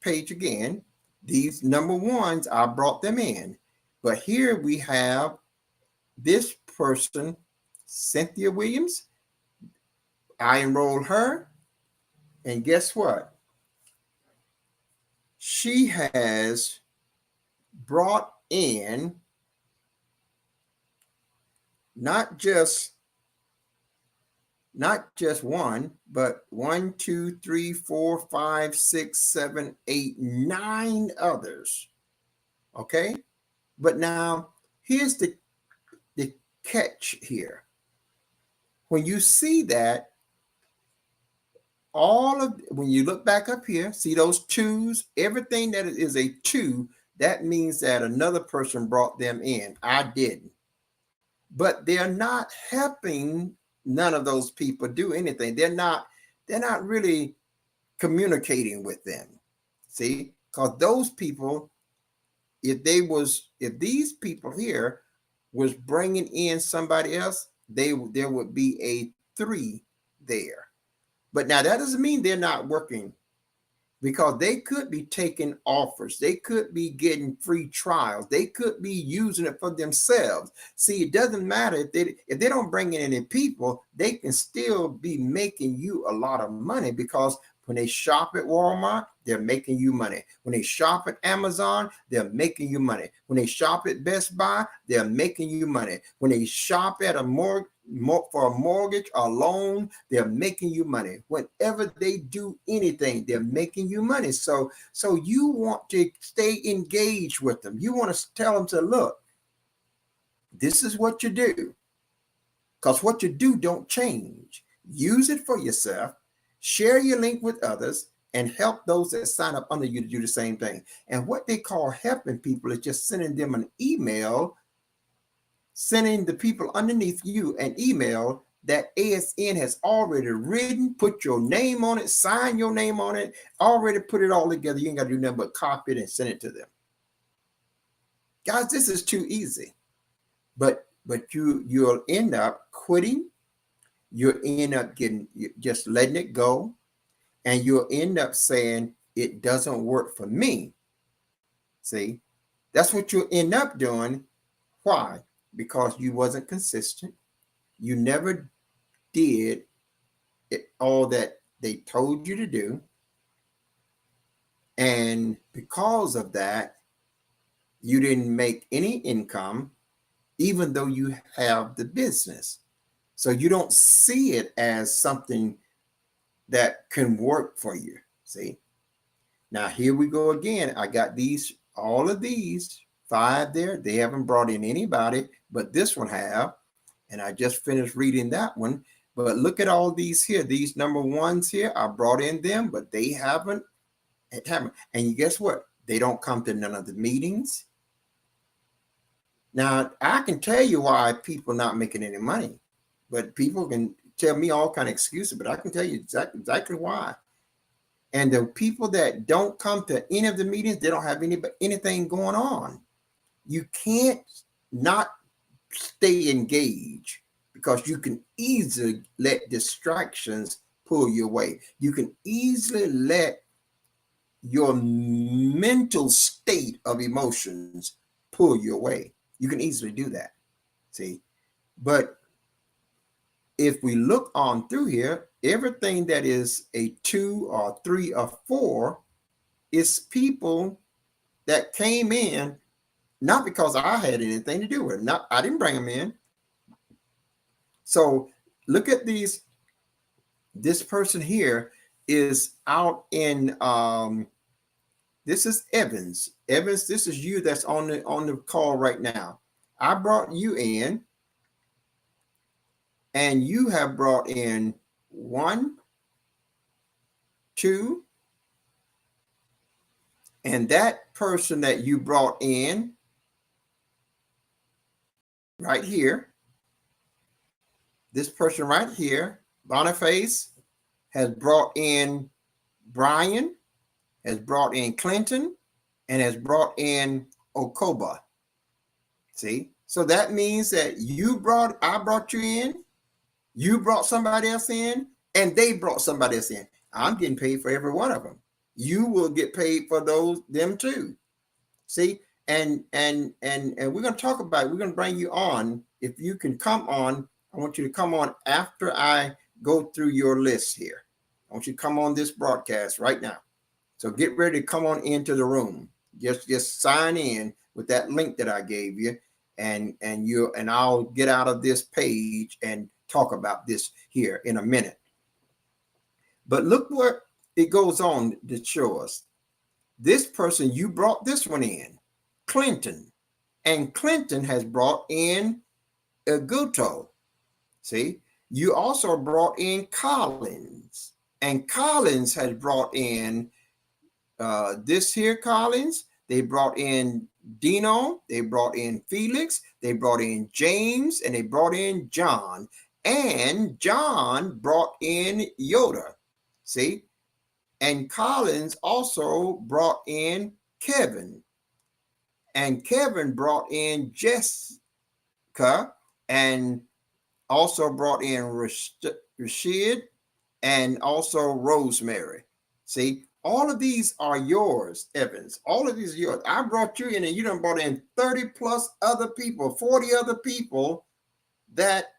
page again. These number ones, I brought them in. But here we have this person, Cynthia Williams. I enrolled her. And guess what? She has brought in not just one, but 1, 2, 3, 4, 5, 6, 7, 8, 9 others. Okay. But now here's the catch here. When you see that, when you look back up here, see those 2s, everything that is a 2, that means that another person brought them in. I didn't. But they're not helping none of those people do anything. They're not really communicating with them. See, because those people, if these people here was bringing in somebody else, there would be a 3 there. But now that doesn't mean they're not working, because they could be taking offers. They could be getting free trials. They could be using it for themselves. See, it doesn't matter if they don't bring in any people, they can still be making you a lot of money, because when they shop at Walmart, they're making you money. When they shop at Amazon, they're making you money. When they shop at Best Buy, they're making you money. When they shop at for a mortgage or loan, they're making you money. Whenever they do anything, they're making you money. So you want to stay engaged with them. You want to tell them to look, this is what you do. Because what you do don't change. Use it for yourself. Share your link with others and help those that sign up under you to do the same thing. And what they call helping people is just sending them an email, sending the people underneath you an email that ASN has already written, put your name on it, sign your name on it, already put it all together. You ain't got to do nothing but copy it and send it to them. Guys, this is too easy. But you'll end up quitting. You'll end up just letting it go. And you'll end up saying, it doesn't work for me. See, that's what you'll end up doing. Why? Because you wasn't consistent. You never did all that they told you to do. And because of that, you didn't make any income. even though you have the business. So you don't see it as something that can work for you. See? Now here we go again. I got these, all of these 5 there. They haven't brought in anybody, but this one have. And I just finished reading that one. But look at all these here. These number ones here, I brought in them, but they haven't. And guess what? They don't come to none of the meetings. Now, I can tell you why people not making any money, but people can tell me all kind of excuses, but I can tell you exactly why. And the people that don't come to any of the meetings, they don't have anything going on. You can't not stay engaged because you can easily let distractions pull you away. You can easily let your mental state of emotions pull you away. You can easily do that. See, but if we look on through here, everything that is a 2 or 3 or 4 is people that came in, not because I had anything to do with it. I didn't bring them in. So look at these. This person here is out in, this is Evans. Evans, this is you that's on the call right now. I brought you in, and you have brought in 1, 2, and that person that you brought in right here, this person right here, Boniface, has brought in Brian, has brought in Clinton, and has brought in Okoba. See? So that means that I brought you in, you brought somebody else in, and they brought somebody else in. I'm getting paid for every one of them. You will get paid for them too. See? And we're going to talk about it. We're going to bring you on. If you can come on, I want you to come on after I go through your list here. I want you to come on this broadcast right now. So get ready to come on into the room. Just sign in with that link that I gave you, and I'll get out of this page and talk about this here in a minute. But look what it goes on to show us. This person, you brought this one in, Clinton, and Clinton has brought in Aguto. See, you also brought in Collins, and Collins has brought in this here Collins. They brought in Dino, they brought in Felix, they brought in James, and they brought in John. And John brought in Yoda. See? And Collins also brought in Kevin. And Kevin brought in Jessica, and also brought in Rashid, and also Rosemary. See? All of these are yours, Evans. All of these are yours. I brought you in, and you done brought in 30 plus other people, 40 other people that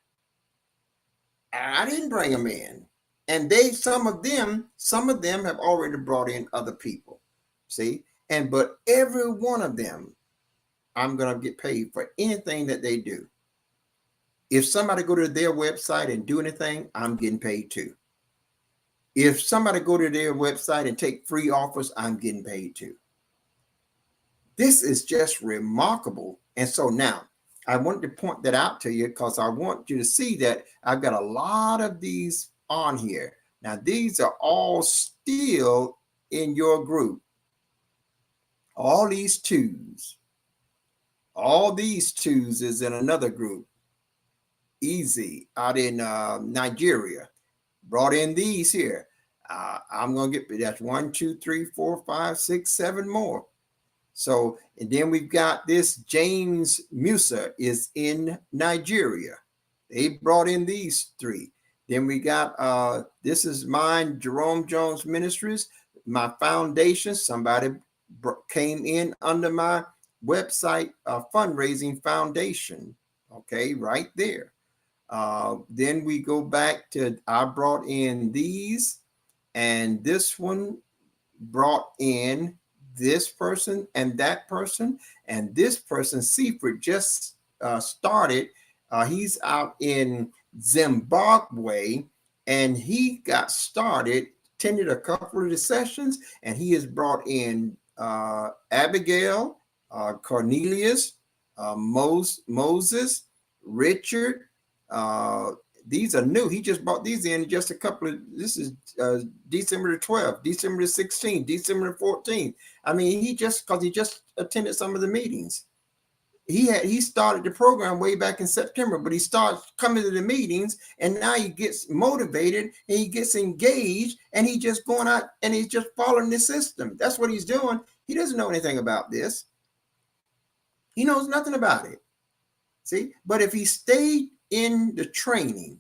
I didn't bring them in. And some of them have already brought in other people. See? But every one of them, I'm going to get paid for anything that they do. If somebody go to their website and do anything, I'm getting paid too. If somebody go to their website and take free offers, I'm getting paid too. This is just remarkable. And so now I wanted to point that out to you because I want you to see that I've got a lot of these on here. Now, these are all still in your group. All these 2s. All these 2s is in another group. Easy out in Nigeria. Brought in these here. I'm going to get, that's 1, 2, 3, 4, 5, 6, 7 more. So, and then we've got this James Musa is in Nigeria. They brought in these 3. Then we got, this is mine, Jerome Jones Ministries, my foundation. Somebody came in under my website, fundraising foundation. Okay, right there. Then we go back to, I brought in these, and this one brought in this person and that person, and this person, Seaford, just started. He's out in Zimbabwe, and he got started, attended a couple of the sessions, and he has brought in Abigail, Cornelius, Moses, Richard. These are new. He just brought these in just a couple of, this is December the 12th, December the 16th, December the 14th. I mean, he just attended some of the meetings. He started the program way back in September, but he starts coming to the meetings, and now he gets motivated and he gets engaged, and he just going out and he's just following the system. That's what he's doing. He doesn't know anything about this. He knows nothing about it. See, but if he stayed in the training,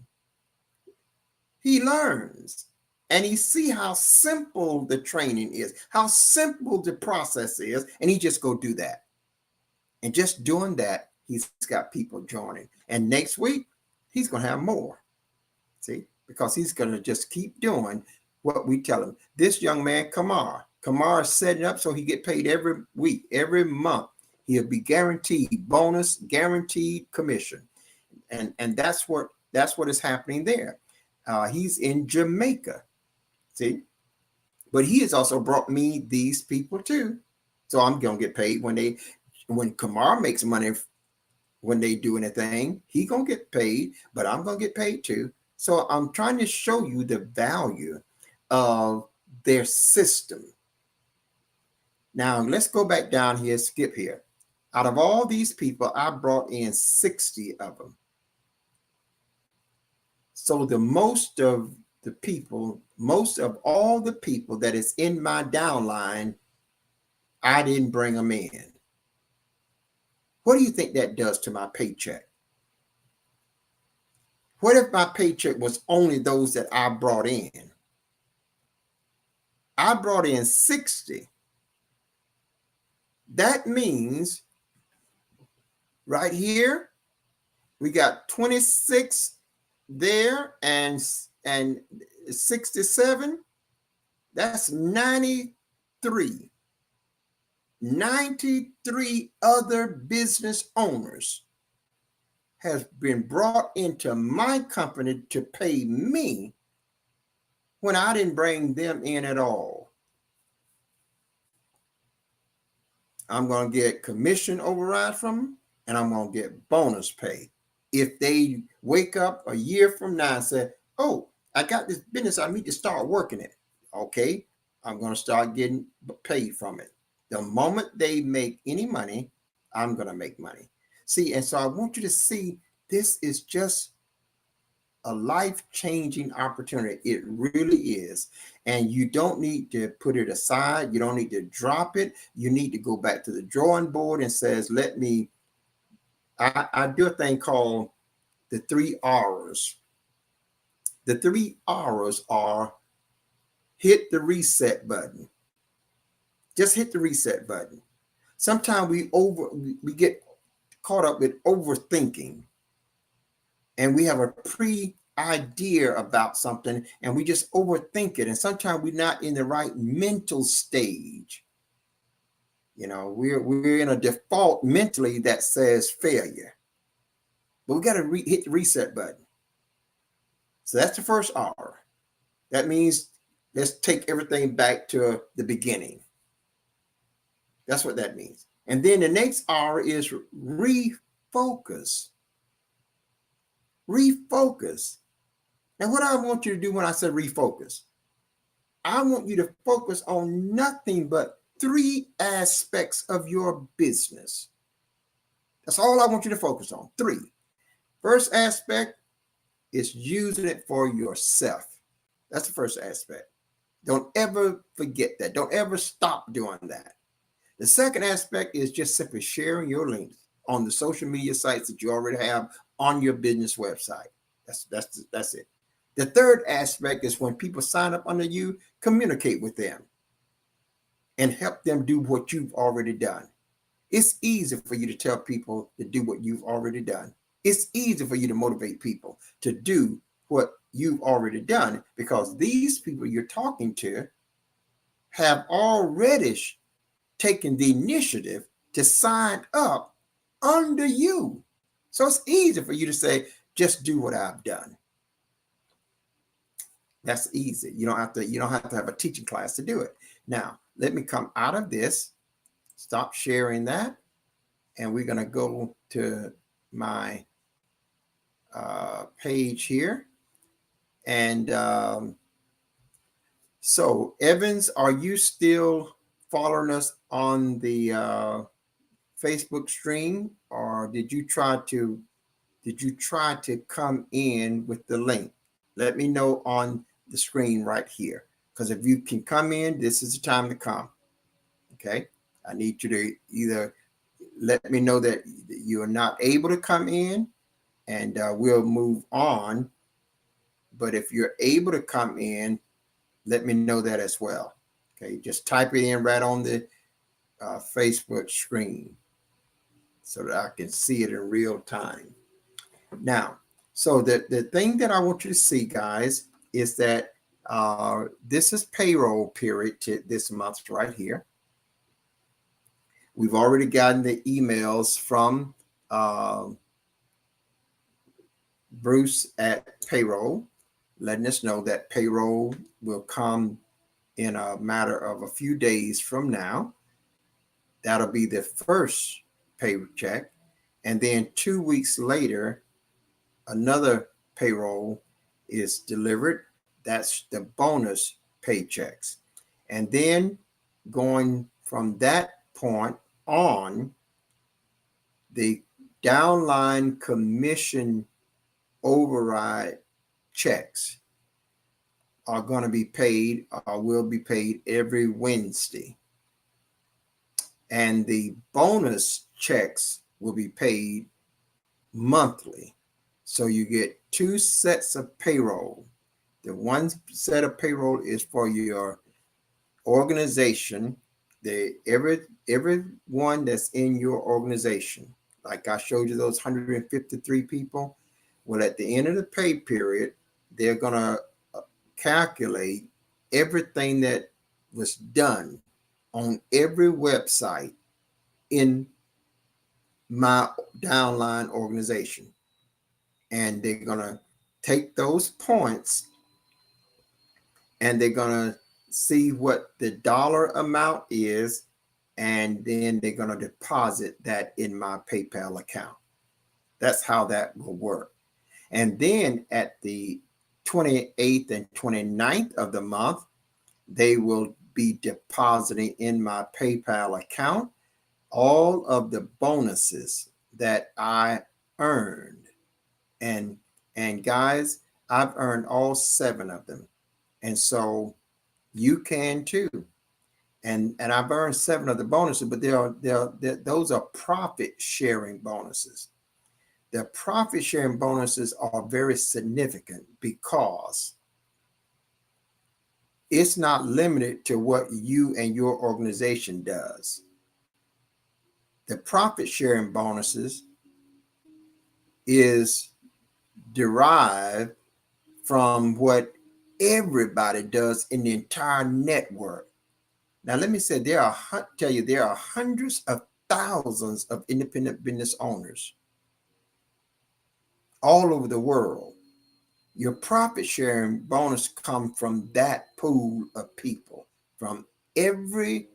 he learns, and he see how simple the training is, how simple the process is, and he just go do that. And just doing that, he's got people joining. And next week, he's going to have more. See, because he's going to just keep doing what we tell him. This young man, Kamar is setting up so he get paid every week, every month. He'll be guaranteed bonus, guaranteed commission. And that's what is happening there. He's in Jamaica. See, but he has also brought me these people too. So I'm going to get paid when Kamar makes money, when they do anything, he gonna get paid, but I'm gonna get paid too. So I'm trying to show you the value of their system. Now let's go back down here, skip here. Out of all these people, I brought in 60 of them. So the most of all the people that is in my downline, I didn't bring them in. What do you think that does to my paycheck? What if my paycheck was only those that I brought in? I brought in 60. That means right here, we got 26 there and 67. That's 93. 93 other business owners has been brought into my company to pay me when I didn't bring them in at all. I'm going to get commission override from them, and I'm going to get bonus pay. If they wake up a year from now and say, oh, I got this business, I need to start working it. Okay, I'm going to start getting paid from it. The moment they make any money, I'm going to make money. See, and so I want you to see this is just a life-changing opportunity. It really is. And you don't need to put it aside. You don't need to drop it. You need to go back to the drawing board and says, I do a thing called the 3 R's. The 3 R's are hit the reset button. Just hit the reset button. Sometimes we get caught up with overthinking, and we have a idea about something, and we just overthink it. And sometimes we're not in the right mental stage. You know, we're in a default mentally that says failure, but we got to hit the reset button. So that's the first R. That means let's take everything back to the beginning. That's what that means. And then the next R is refocus. Refocus. Now, what I want you to do when I say refocus, I want you to focus on nothing but 3 aspects of your business. That's all I want you to focus on. 3. First aspect is using it for yourself. That's the first aspect. Don't ever forget that. Don't ever stop doing that. The second aspect is just simply sharing your links on the social media sites that you already have on your business website. That's it. The third aspect is when people sign up under you, communicate with them and help them do what you've already done. It's easy for you to tell people to do what you've already done. It's easy for you to motivate people to do what you've already done, because these people you're talking to have already taken the initiative to sign up under you. So it's easy for you to say, just do what I've done. That's easy. You don't have to have a teaching class to do it. Now, let me come out of this, stop sharing that, and we're going to go to my page here. And so, Evans, are you still following us on the Facebook stream, or did you try to come in with the link? Let me know on the screen right here, because if you can come in, this is the time to come. Okay, I need you to either let me know that you are not able to come in, and we'll move on. But if you're able to come in, let me know that as well. Okay, just type it in right on the Facebook screen so that I can see it in real time. Now, so the thing that I want you to see, guys, is that this is payroll period this month right here. We've already gotten the emails from Bruce at payroll, letting us know that payroll will come in a matter of a few days from now. That'll be the first paycheck. And then 2 weeks later, another payroll is delivered. That's the bonus paychecks. And then going from that point on, the downline commission override checks are going to be paid or will be paid every Wednesday. And the bonus checks will be paid monthly. So you get 2 sets of payroll. The one set of payroll is for your organization, everyone that's in your organization. Like I showed you those 153 people. Well, at the end of the pay period, they're going to calculate everything that was done on every website in my downline organization. And they're going to take those points and they're going to see what the dollar amount is, and then they're going to deposit that in my PayPal account. That's how that will work. And then at the 28th and 29th of the month, they will be depositing in my PayPal account all of the bonuses that I earned. And guys, I've earned all 7 of them. And so you can too. And I've earned 7 of the bonuses, but those are profit sharing bonuses. The profit sharing bonuses are very significant because it's not limited to what you and your organization does. The profit sharing bonuses is derived from what everybody does in the entire network. Now, let me say, there are hundreds of thousands of independent business owners all over the world. Your profit sharing bonus come from that pool of people, from every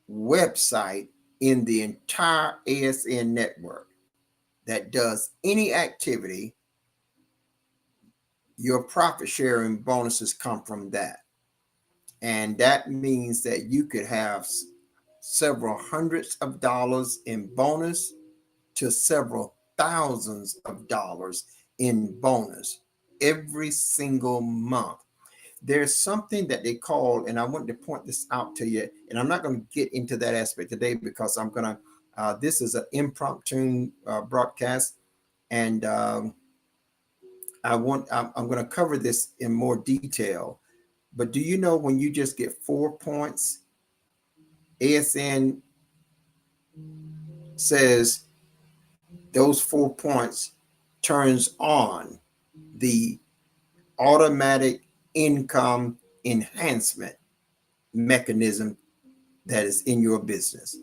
website in the entire ASN network that does any activity. Your profit sharing bonuses come from that. And that means that you could have several hundreds of dollars in bonus to several thousands of dollars in bonus every single month. There's something that they call, and I want to point this out to you, and I'm not going to get into that aspect today because I'm going to, this is an impromptu broadcast, and I'm going to cover this in more detail. But do you know when you just get 4 points, ASN says those 4 points turns on the automatic income enhancement mechanism that is in your business.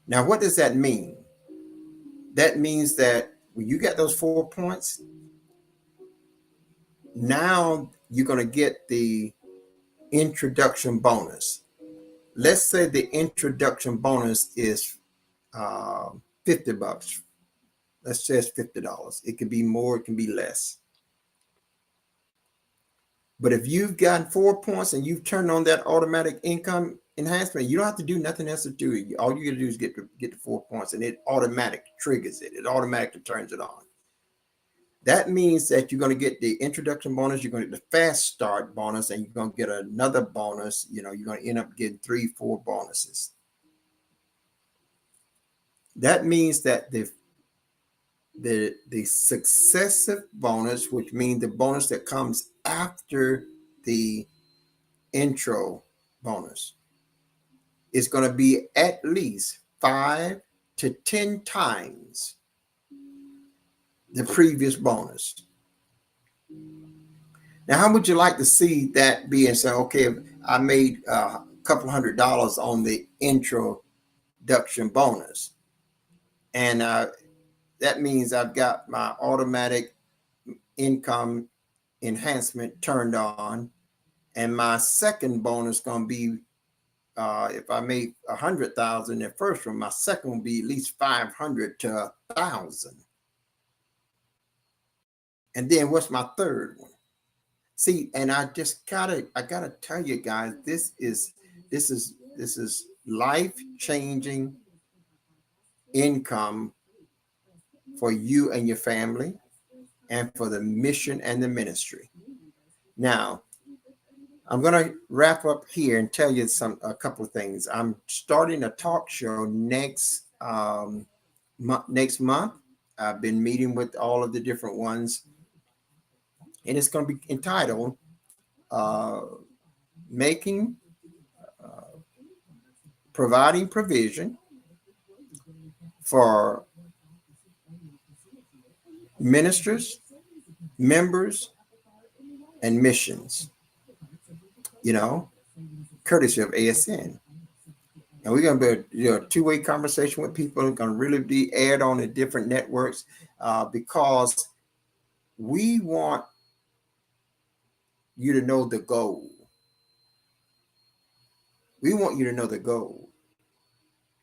Now, what does that mean? that means that when you get those 4 points, now you're going to get the introduction bonus. Let's say the introduction bonus is $50. Let's say it's $50. It can be more, it can be less. But if you've gotten 4 points and you've turned on that automatic income enhancement, you don't have to do nothing else to do it. All you got to do is get the 4 points, and it automatically triggers it. It automatically turns it on. That means that you're going to get the introduction bonus, you're going to get the fast start bonus, and you're going to get another bonus. You're going to end up getting 3-4 bonuses. That means that the successive bonus, which means the bonus that comes after the intro bonus, is going to be at least 5 to 10 times the previous bonus. Now, how would you like to see that be and say, okay, I made a couple $100 on the introduction bonus, and that means I've got my automatic income enhancement turned on, and my second bonus going to be, if I make 100,000 in the first one, my second will be at least 500 to 1,000. And then what's my third one? See, and I gotta tell you guys, this is life-changing income for you and your family, and for the mission and the ministry. Now, I'm going to wrap up here and tell you a couple of things. I'm starting a talk show next month. I've been meeting with all of the different ones, and it's going to be entitled Providing Provision for Ministers, Members, and Missions, courtesy of ASN. And we're going to be a two-way conversation with people. We're going to really be aired on the different networks because we want you to know the goal. We want you to know the goal.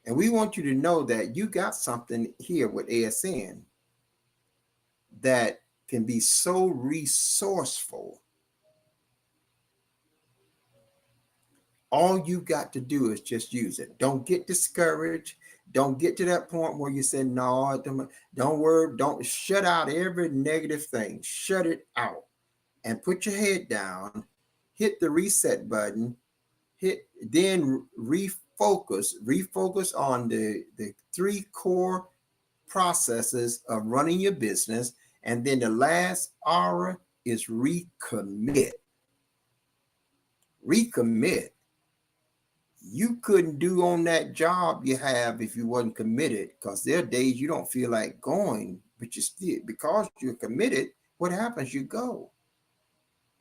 And we want you to know that you got something here with ASN that can be so resourceful. All you got to do is just use it. Don't get discouraged. Don't get to that point where you say, no, don't worry. Don't shut out every negative thing. Shut it out and put your head down. Hit the reset button. Then refocus on the 3 core processes of running your business. And then the last R is recommit. Recommit. You couldn't do on that job you have if you wasn't committed, because there are days you don't feel like going, but you still, because you're committed, what happens? You go.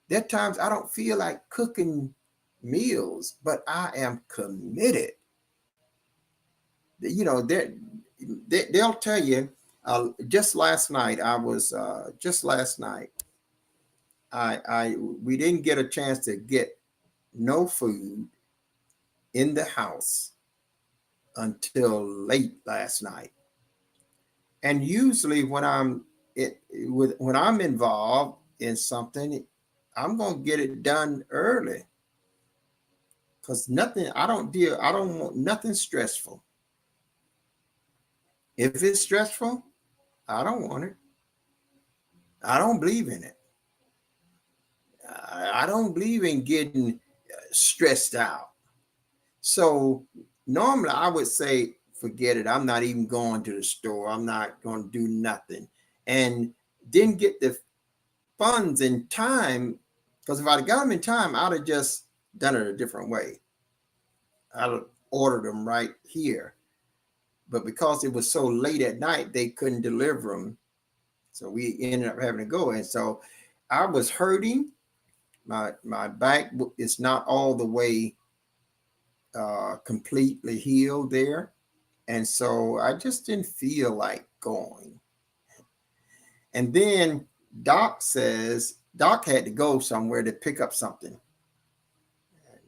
There are times I don't feel like cooking meals, but I am committed. They'll tell you. Just last night, we didn't get a chance to get no food in the house until late last night. And usually when I'm involved in something, I'm going to get it done early, because I don't want nothing stressful. If it's stressful, I don't want it. I don't believe in it. I don't believe in getting stressed out. So normally I would say, forget it. I'm not even going to the store. I'm not going to do nothing. And didn't get the funds in time, because if I'd have got them in time, I'd have just done it a different way. I'd have ordered them right here. But because it was so late at night, they couldn't deliver them. So we ended up having to go. And so I was hurting. My back is not all the way completely healed there. And so I just didn't feel like going. And then Doc says, Doc had to go somewhere to pick up something. And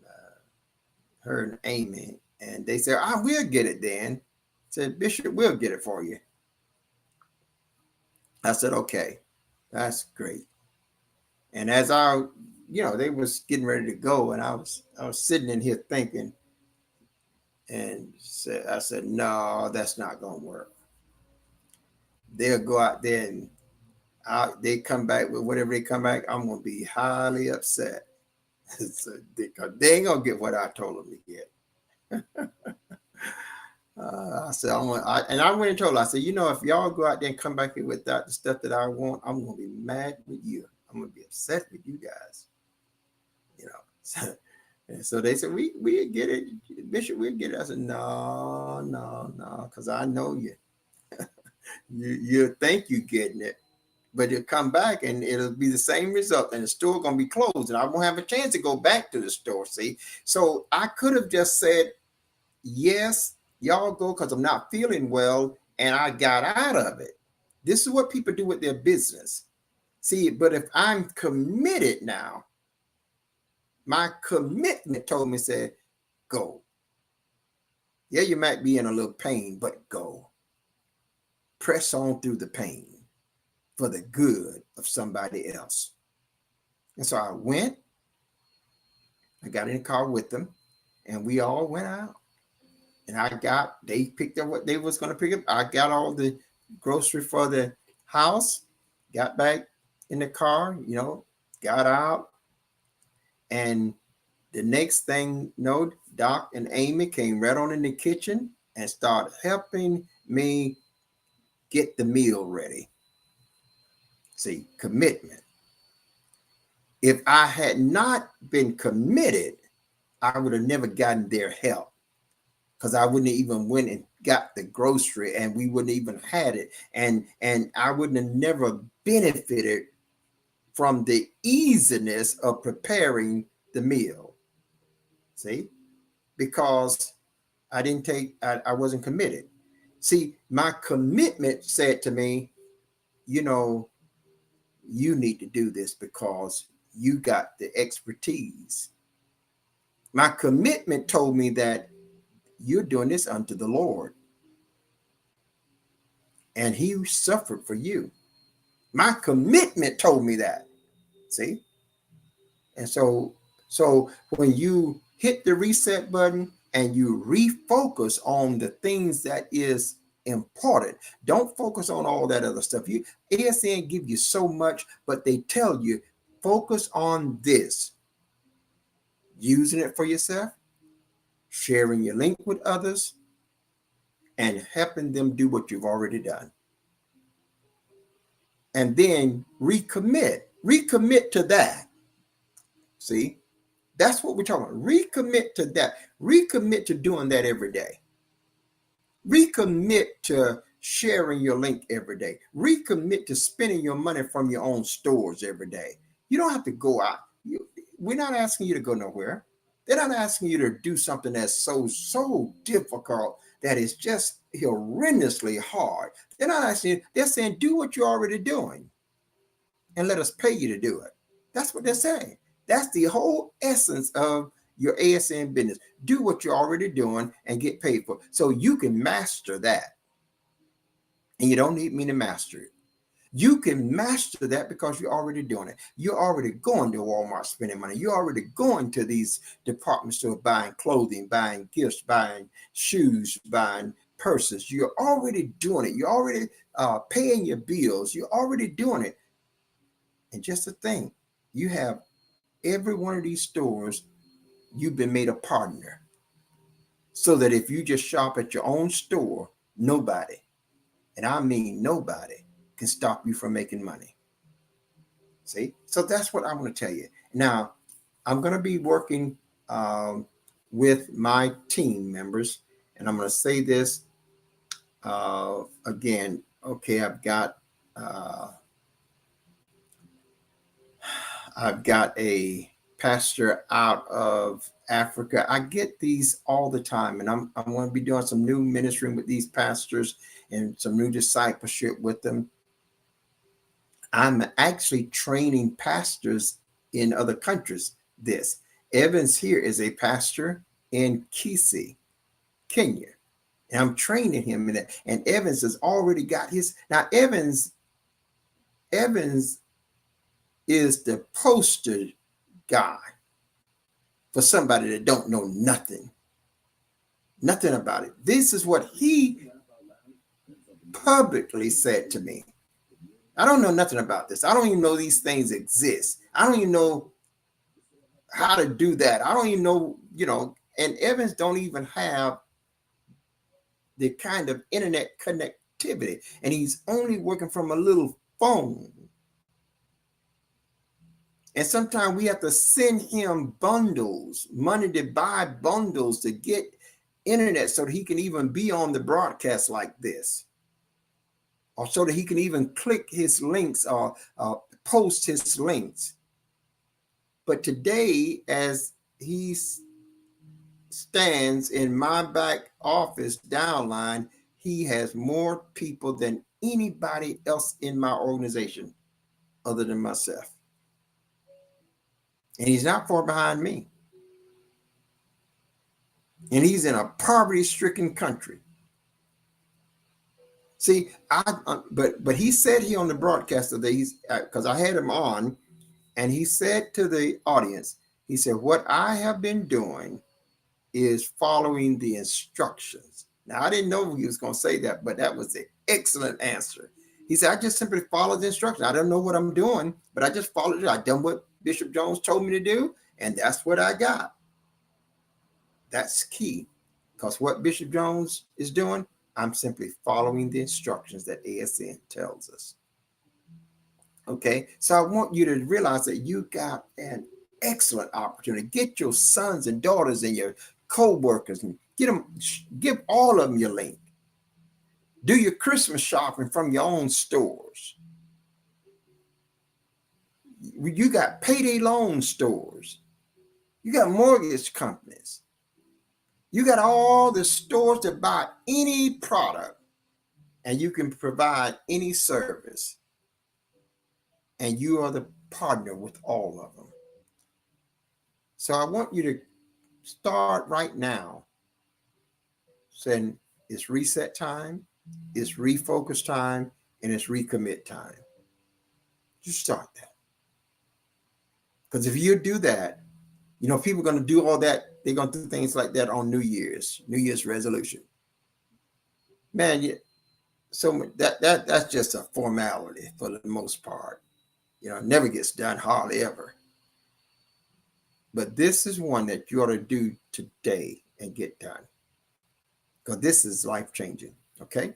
her and Amy. And they said, I will get it then. I said, Bishop, we'll get it for you. I said, okay, that's great. And as they was getting ready to go, and I was sitting in here thinking, and I said, no, that's not gonna work. They'll go out there and they come back with whatever they come back. I'm gonna be highly upset. So they ain't gonna get what I told them to get. I said, and I went and told her, I said, if y'all go out there and come back here without the stuff that I want, I'm gonna be mad with you. I'm gonna be upset with you guys. And so they said, we get it, Bishop, we'll get it. I said, no, because I know you. You think you're getting it, but you'll come back and it'll be the same result, and the store gonna be closed, and I won't have a chance to go back to the store. See, so I could have just said, yes, y'all go because I'm not feeling well, and I got out of it. This is what people do with their business. See, but if I'm committed now, my commitment told me, said, go. Yeah, you might be in a little pain, but go. Press on through the pain for the good of somebody else. And so I went, I got in the car with them, and we all went out. And they picked up what they was going to pick up. I got all the grocery for the house, got back in the car, got out. And the next thing, Doc and Amy came right on in the kitchen and started helping me get the meal ready. See, commitment. If I had not been committed, I would have never gotten their help, because I wouldn't have even went and got the grocery, and we wouldn't even had it. And I wouldn't have never benefited from the easiness of preparing the meal. See, because I wasn't committed. See, my commitment said to me, you need to do this because you got the expertise. My commitment told me that you're doing this unto the Lord, and he suffered for you. My commitment told me that. See? And so when you hit the reset button and you refocus on the things that is important, don't focus on all that other stuff. ASN give you so much, but they tell you focus on this. Using it for yourself, sharing your link with others, and helping them do what you've already done. And then recommit to that. See, that's what we're talking about. Recommit to that. Recommit to doing that every day. Recommit to sharing your link every day. Recommit to spending your money from your own stores every day. You don't have to go out. We're not asking you to go nowhere. They're not asking you to do something that's so difficult that is just horrendously hard. They're not asking you. They're saying, do what you're already doing and let us pay you to do it. That's what they're saying. That's the whole essence of your ASN business. Do what you're already doing and get paid for it, so you can master that. And you don't need me to master it. You can master that because you're already doing it. You're already going to Walmart spending money. You're already going to these department stores buying clothing, buying gifts, buying shoes, buying purses. You're already doing it. You're already paying your bills. You're already doing it. And just the thing, you have every one of these stores, you've been made a partner. So that if you just shop at your own store, nobody, and I mean nobody, can stop you from making money. See? So that's what I want to tell you. Now, I'm going to be working with my team members, and I'm going to say this again. Okay, I've got a pastor out of Africa. I get these all the time, and I'm going to be doing some new ministry with these pastors and some new discipleship with them. I'm actually training pastors in other countries. This Evans here is a pastor in Kisii, Kenya, and I'm training him in it. And Evans has already got his. Now Evans is the poster guy for somebody that don't know nothing about it. This is what he publicly said to me. I don't know nothing about this. I don't even know these things exist. I don't even know how to do that. I don't even know, and Evans don't even have the kind of internet connectivity, and he's only working from a little phone. And sometimes we have to send him bundles, money to buy bundles to get internet so that he can even be on the broadcast like this, or so that he can even click his links or post his links. But today, as he stands in my back office downline, he has more people than anybody else in my organization other than myself. And he's not far behind me. And he's in a poverty-stricken country. See, but he said here on the broadcast today, because I had him on, and he said to the audience, he said, what I have been doing is following the instructions. Now, I didn't know he was going to say that, but that was an excellent answer. He said, I just simply follow the instructions. I don't know what I'm doing, but I just followed it. I done what Bishop Jones told me to do, and that's what I got. That's key, because what Bishop Jones is doing, I'm simply following the instructions that ASN tells us. Okay, so I want you to realize that you got an excellent opportunity. Get your sons and daughters and your co-workers and give all of them your link. Do your Christmas shopping from your own stores. You got payday loan stores. You got mortgage companies. You got all the stores to buy any product, and you can provide any service. And you are the partner with all of them. So I want you to start right now saying it's reset time, it's refocus time, and it's recommit time. Just start that. Because if you do that, people are going to do all that. They're going to do things like that on New Year's resolution. Man, so that's just a formality for the most part. It never gets done, hardly ever. But this is one that you ought to do today and get done, because this is life-changing, okay?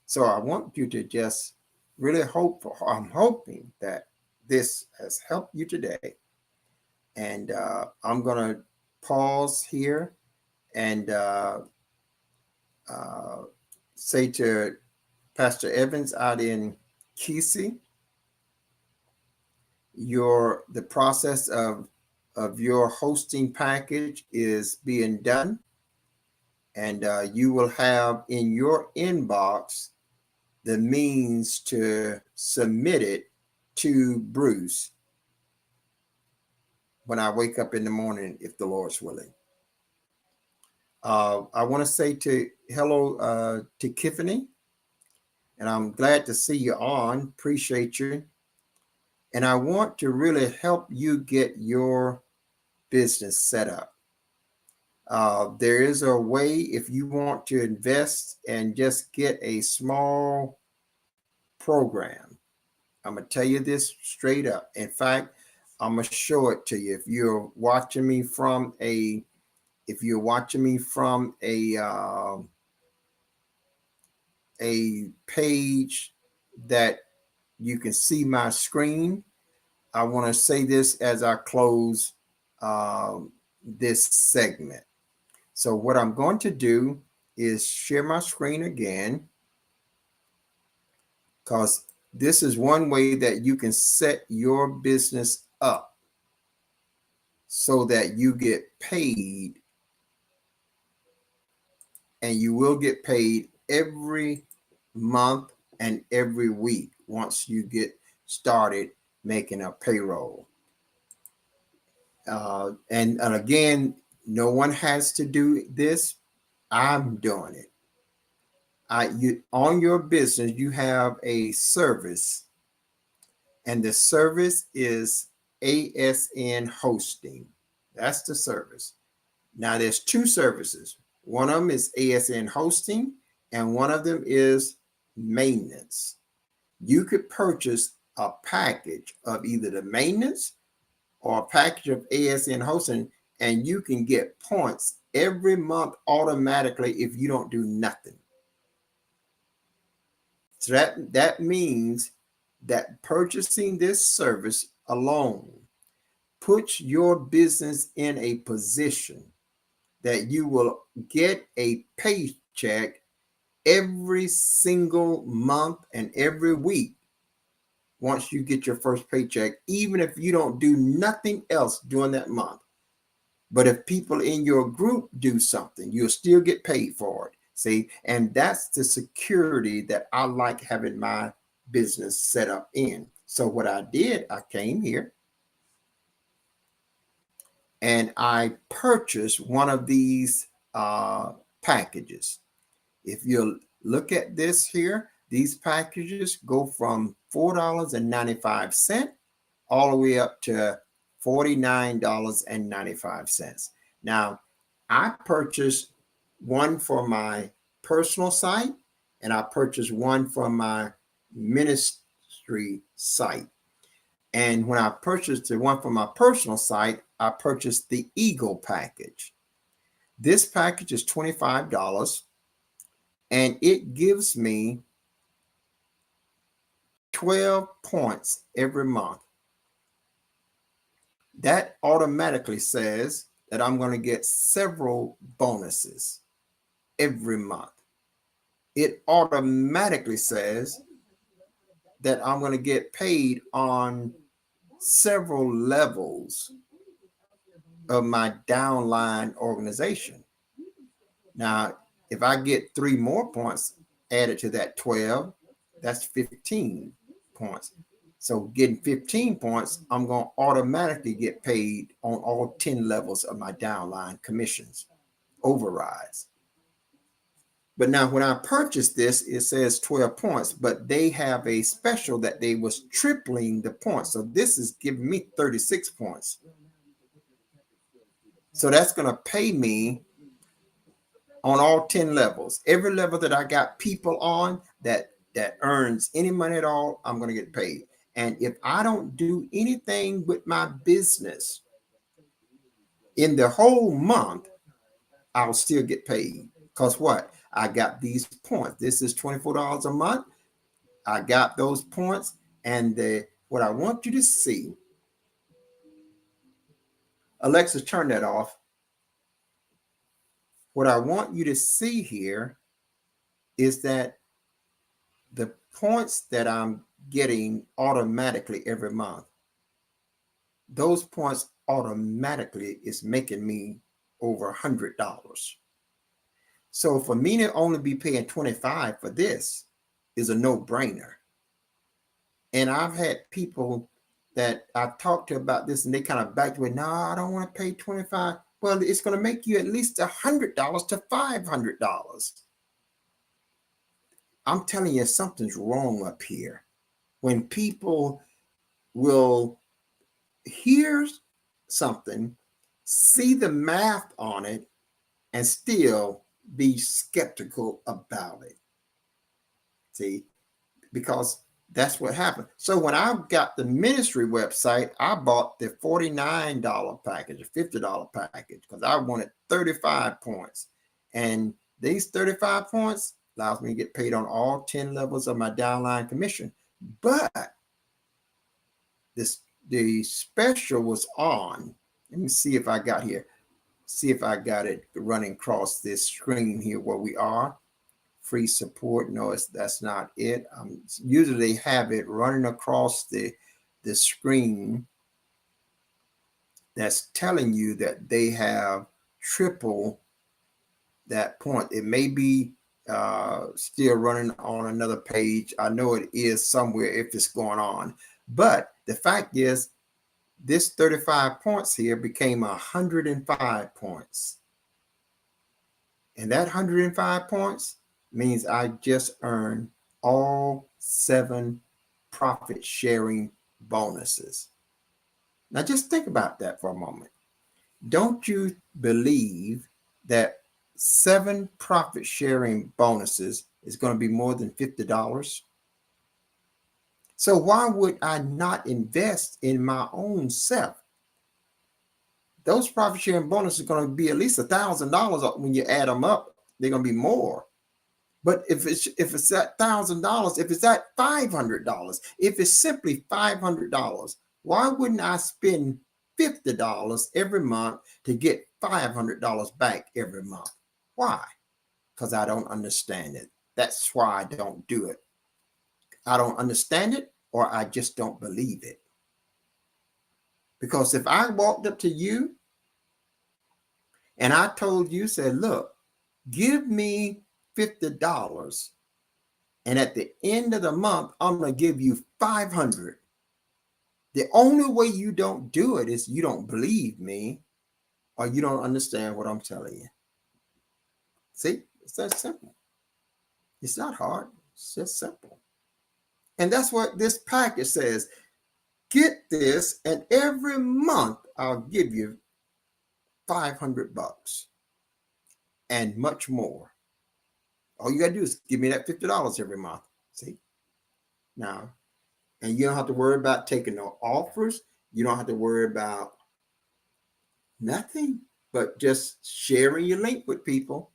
So I want you to just really I'm hoping that this has helped you today. And I'm going to pause here and say to Pastor Evans out in Kisii, the process of your hosting package is being done, and you will have in your inbox the means to submit it to Bruce when I wake up in the morning, if the Lord's willing. I want to say hello to Tiffany, and I'm glad to see you on. Appreciate you. And I want to really help you get your business set up. There is a way, if you want to invest and just get a small program. I'm going to tell you this straight up. In fact, I'm going to show it to you. If you're watching me from a page that you can see my screen, I want to say this as I close this segment. So what I'm going to do is share my screen again, because this is one way that you can set your business up. so that you get paid, and you will get paid every month and every week once you get started making a payroll. And again, no one has to do this. I'm doing it. You on your business, you have a service, and the service is ASN hosting. That's the service. Now there's two services. One of them is ASN hosting, and one of them is maintenance. You could purchase a package of either the maintenance or a package of ASN hosting, and you can get points every month automatically if you don't do nothing. So that means that purchasing this service alone puts your business in a position that you will get a paycheck every single month and every week once you get your first paycheck, even if you don't do nothing else during that month. But if people in your group do something, you'll still get paid for it. See, and that's the security that I like having my business set up in. So what I did, I came here and I purchased one of these packages. If you look at this here, these packages go from $4.95 all the way up to $49.95. Now, I purchased one for my personal site, and I purchased one for my ministry site. And when I purchased the one for my personal site, I purchased the Eagle package. This package is $25, and it gives me 12 points every month. That automatically says that I'm going to get several bonuses every month. It automatically says that I'm going to get paid on several levels of my downline organization. Now, if I get 3 more points added to that 12, that's 15 points. So getting 15 points, I'm going to automatically get paid on all 10 levels of my downline commissions, overrides. But now when I purchased this, it says 12 points, but they have a special that they was tripling the points. So this is giving me 36 points. So that's going to pay me on all 10 levels. Every level that I got people on that earns any money at all, I'm going to get paid. And if I don't do anything with my business in the whole month, I'll still get paid. Because what? I got these points. This is $24 a month. I got those points. And what I want you to see, Alexa, turn that off. What I want you to see here is that the points that I'm getting automatically every month, those points automatically is making me over $100. So for me to only be paying $25 for this is a no-brainer. And I've had people that I've talked to about this, and they kind of backed away. No, I don't want to pay $25. Well, it's going to make you at least $100 to $500. I'm telling you, something's wrong up here. When people will hear something, see the math on it, and still be skeptical about it. See, because that's what happened. So when I got the ministry website, I bought the $49 package, a $50 package, because I wanted 35 points. And these 35 points allows me to get paid on all 10 levels of my downline commission. But the special was on. Let me see if I got here. See if I got it running across this screen here where we are. Free support. No, that's not it. Usually they have it running across the screen. that's telling you that they have triple that point. It may be still running on another page. I know it is somewhere if it's going on. But the fact is, this 35 points here became 105 points. And that 105 points means I just earned all 7 profit sharing bonuses. Now just think about that for a moment. Don't you believe that 7 profit sharing bonuses is going to be more than $50? So why would I not invest in my own self? Those profit sharing bonuses are going to be at least $1,000 when you add them up. They're going to be more. But if it's at $1,000, if it's at $500, if it's simply $500, why wouldn't I spend $50 every month to get $500 back every month? Why? Because I don't understand it. That's why I don't do it. I don't understand it, or I just don't believe it. Because if I walked up to you and I told you, said, look, give me $50, and at the end of the month, I'm going to give you $500. The only way you don't do it is you don't believe me, or you don't understand what I'm telling you. See, it's that simple. It's not hard. It's just simple. And that's what this package says. Get this, and every month I'll give you $500 and much more. All you got to do is give me that $50 every month. See? Now, and you don't have to worry about taking no offers. You don't have to worry about nothing but just sharing your link with people.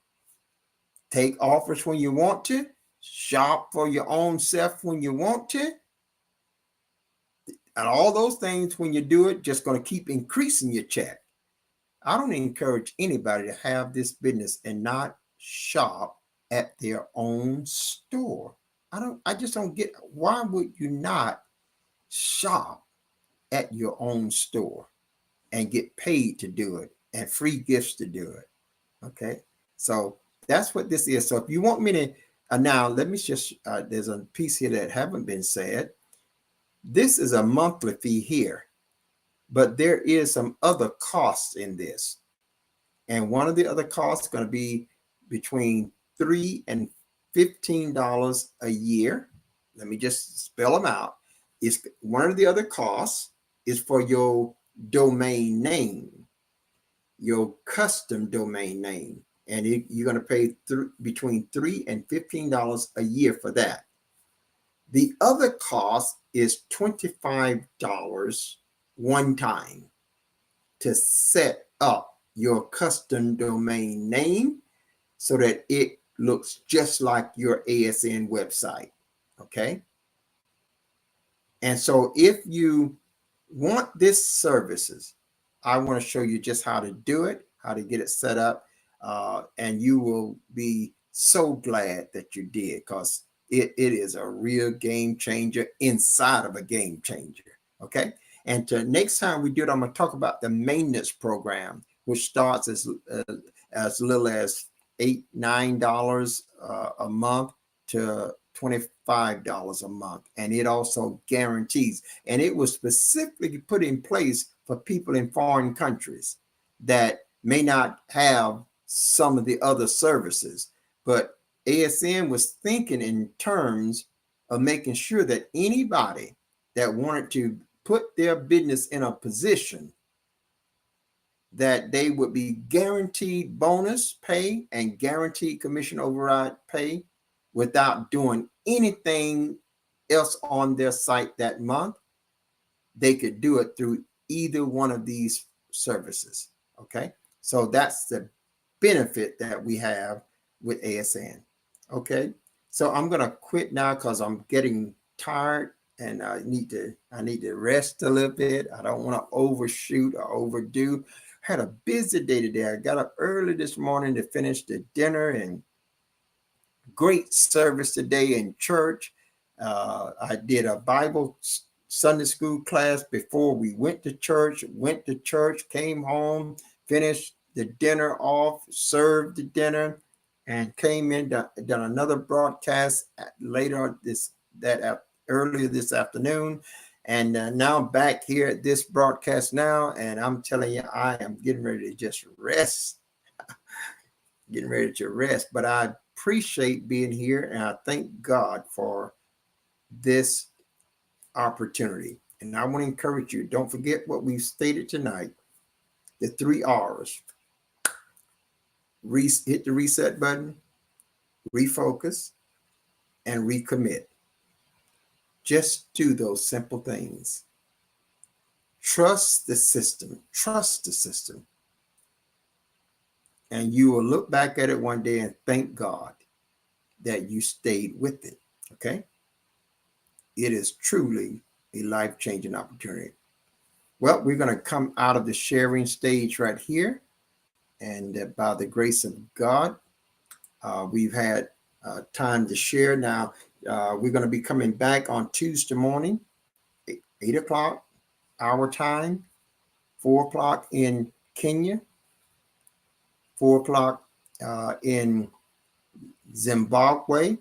Take offers when you want to. Shop for your own self when you want to. And all those things, when you do it, just going to keep increasing your check. I don't encourage anybody to have this business and not shop at their own store. I just don't get, why would you not shop at your own store and get paid to do it and free gifts to do it? Okay. So that's what this is. So if you want me to, now let me just, there's a piece here that haven't been said. This is a monthly fee here, but there is some other costs in this. And one of the other costs is going to be between $3 and $15 a year. Let me just spell them out. It's one of the other costs is for your domain name, your custom domain name. And you're going to pay between $3 and $15 a year for that. The other cost is $25 one time to set up your custom domain name so that it looks just like your ASN website. Okay. And so if you want this services, I want to show you just how to do it, how to get it set up. And you will be so glad that you did, because it is a real game changer inside of a game changer. Okay. And next time we do it, I'm going to talk about the maintenance program, which starts as little as $8, $9 a month to $25 a month. And it also guarantees, and it was specifically put in place for people in foreign countries that may not have some of the other services. But ASN was thinking in terms of making sure that anybody that wanted to put their business in a position that they would be guaranteed bonus pay and guaranteed commission override pay without doing anything else on their site that month, they could do it through either one of these services. Okay. So that's the benefit that we have with ASN. Okay. So I'm going to quit now because I'm getting tired and I need to rest a little bit. I don't want to overshoot or overdo. Had a busy day today. I got up early this morning to finish the dinner, and great service today in church. I did a Bible Sunday school class before we went to church, came home, finished the dinner off, served the dinner, and came in, done another broadcast later earlier this afternoon. And now I'm back here at this broadcast now, and I'm telling you, I am getting ready to just rest, But I appreciate being here, and I thank God for this opportunity. And I want to encourage you, don't forget what we've stated tonight, the 3 R's. Hit the reset button, refocus, and recommit. Just do those simple things. Trust the system. And you will look back at it one day and thank God that you stayed with it. Okay? It is truly a life-changing opportunity. Well, we're going to come out of the sharing stage right here. And by the grace of God, we've had time to share. Now, we're going to be coming back on Tuesday morning, 8 o'clock our time, 4 o'clock in Kenya, 4 o'clock in Zimbabwe.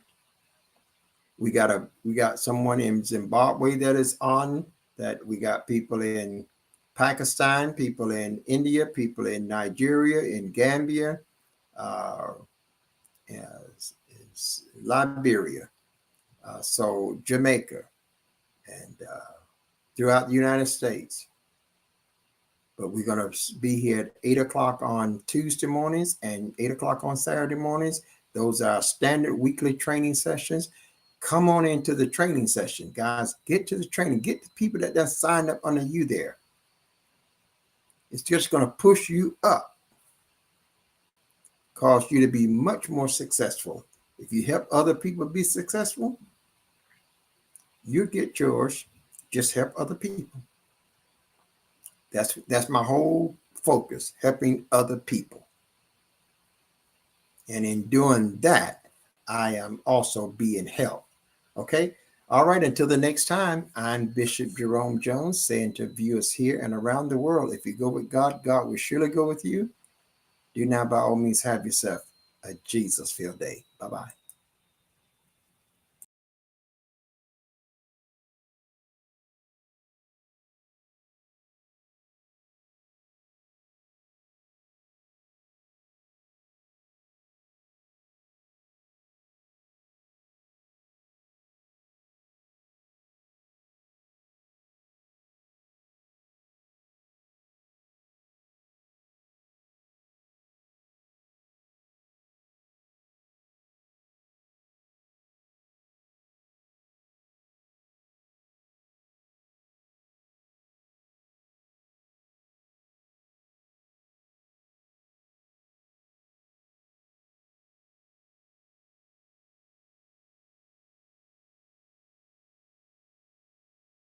We got someone in Zimbabwe that is on. That we got people in Pakistan, people in India, people in Nigeria, in Gambia, Liberia, so Jamaica, and throughout the United States. But we're going to be here at 8 o'clock on Tuesday mornings and 8 o'clock on Saturday mornings. Those are standard weekly training sessions. Come on into the training session, guys. Get to the training. Get the people that done signed up under you there. It's just going to push you up, cause you to be much more successful. If you help other people be successful, you get yours. Just help other people. That's my whole focus, helping other people. And in doing that, I am also being helped. Okay? All right, until the next time, I'm Bishop Jerome Jones saying to viewers here and around the world, if you go with God, God will surely go with you. Do now by all means have yourself a Jesus-filled day. Bye-bye.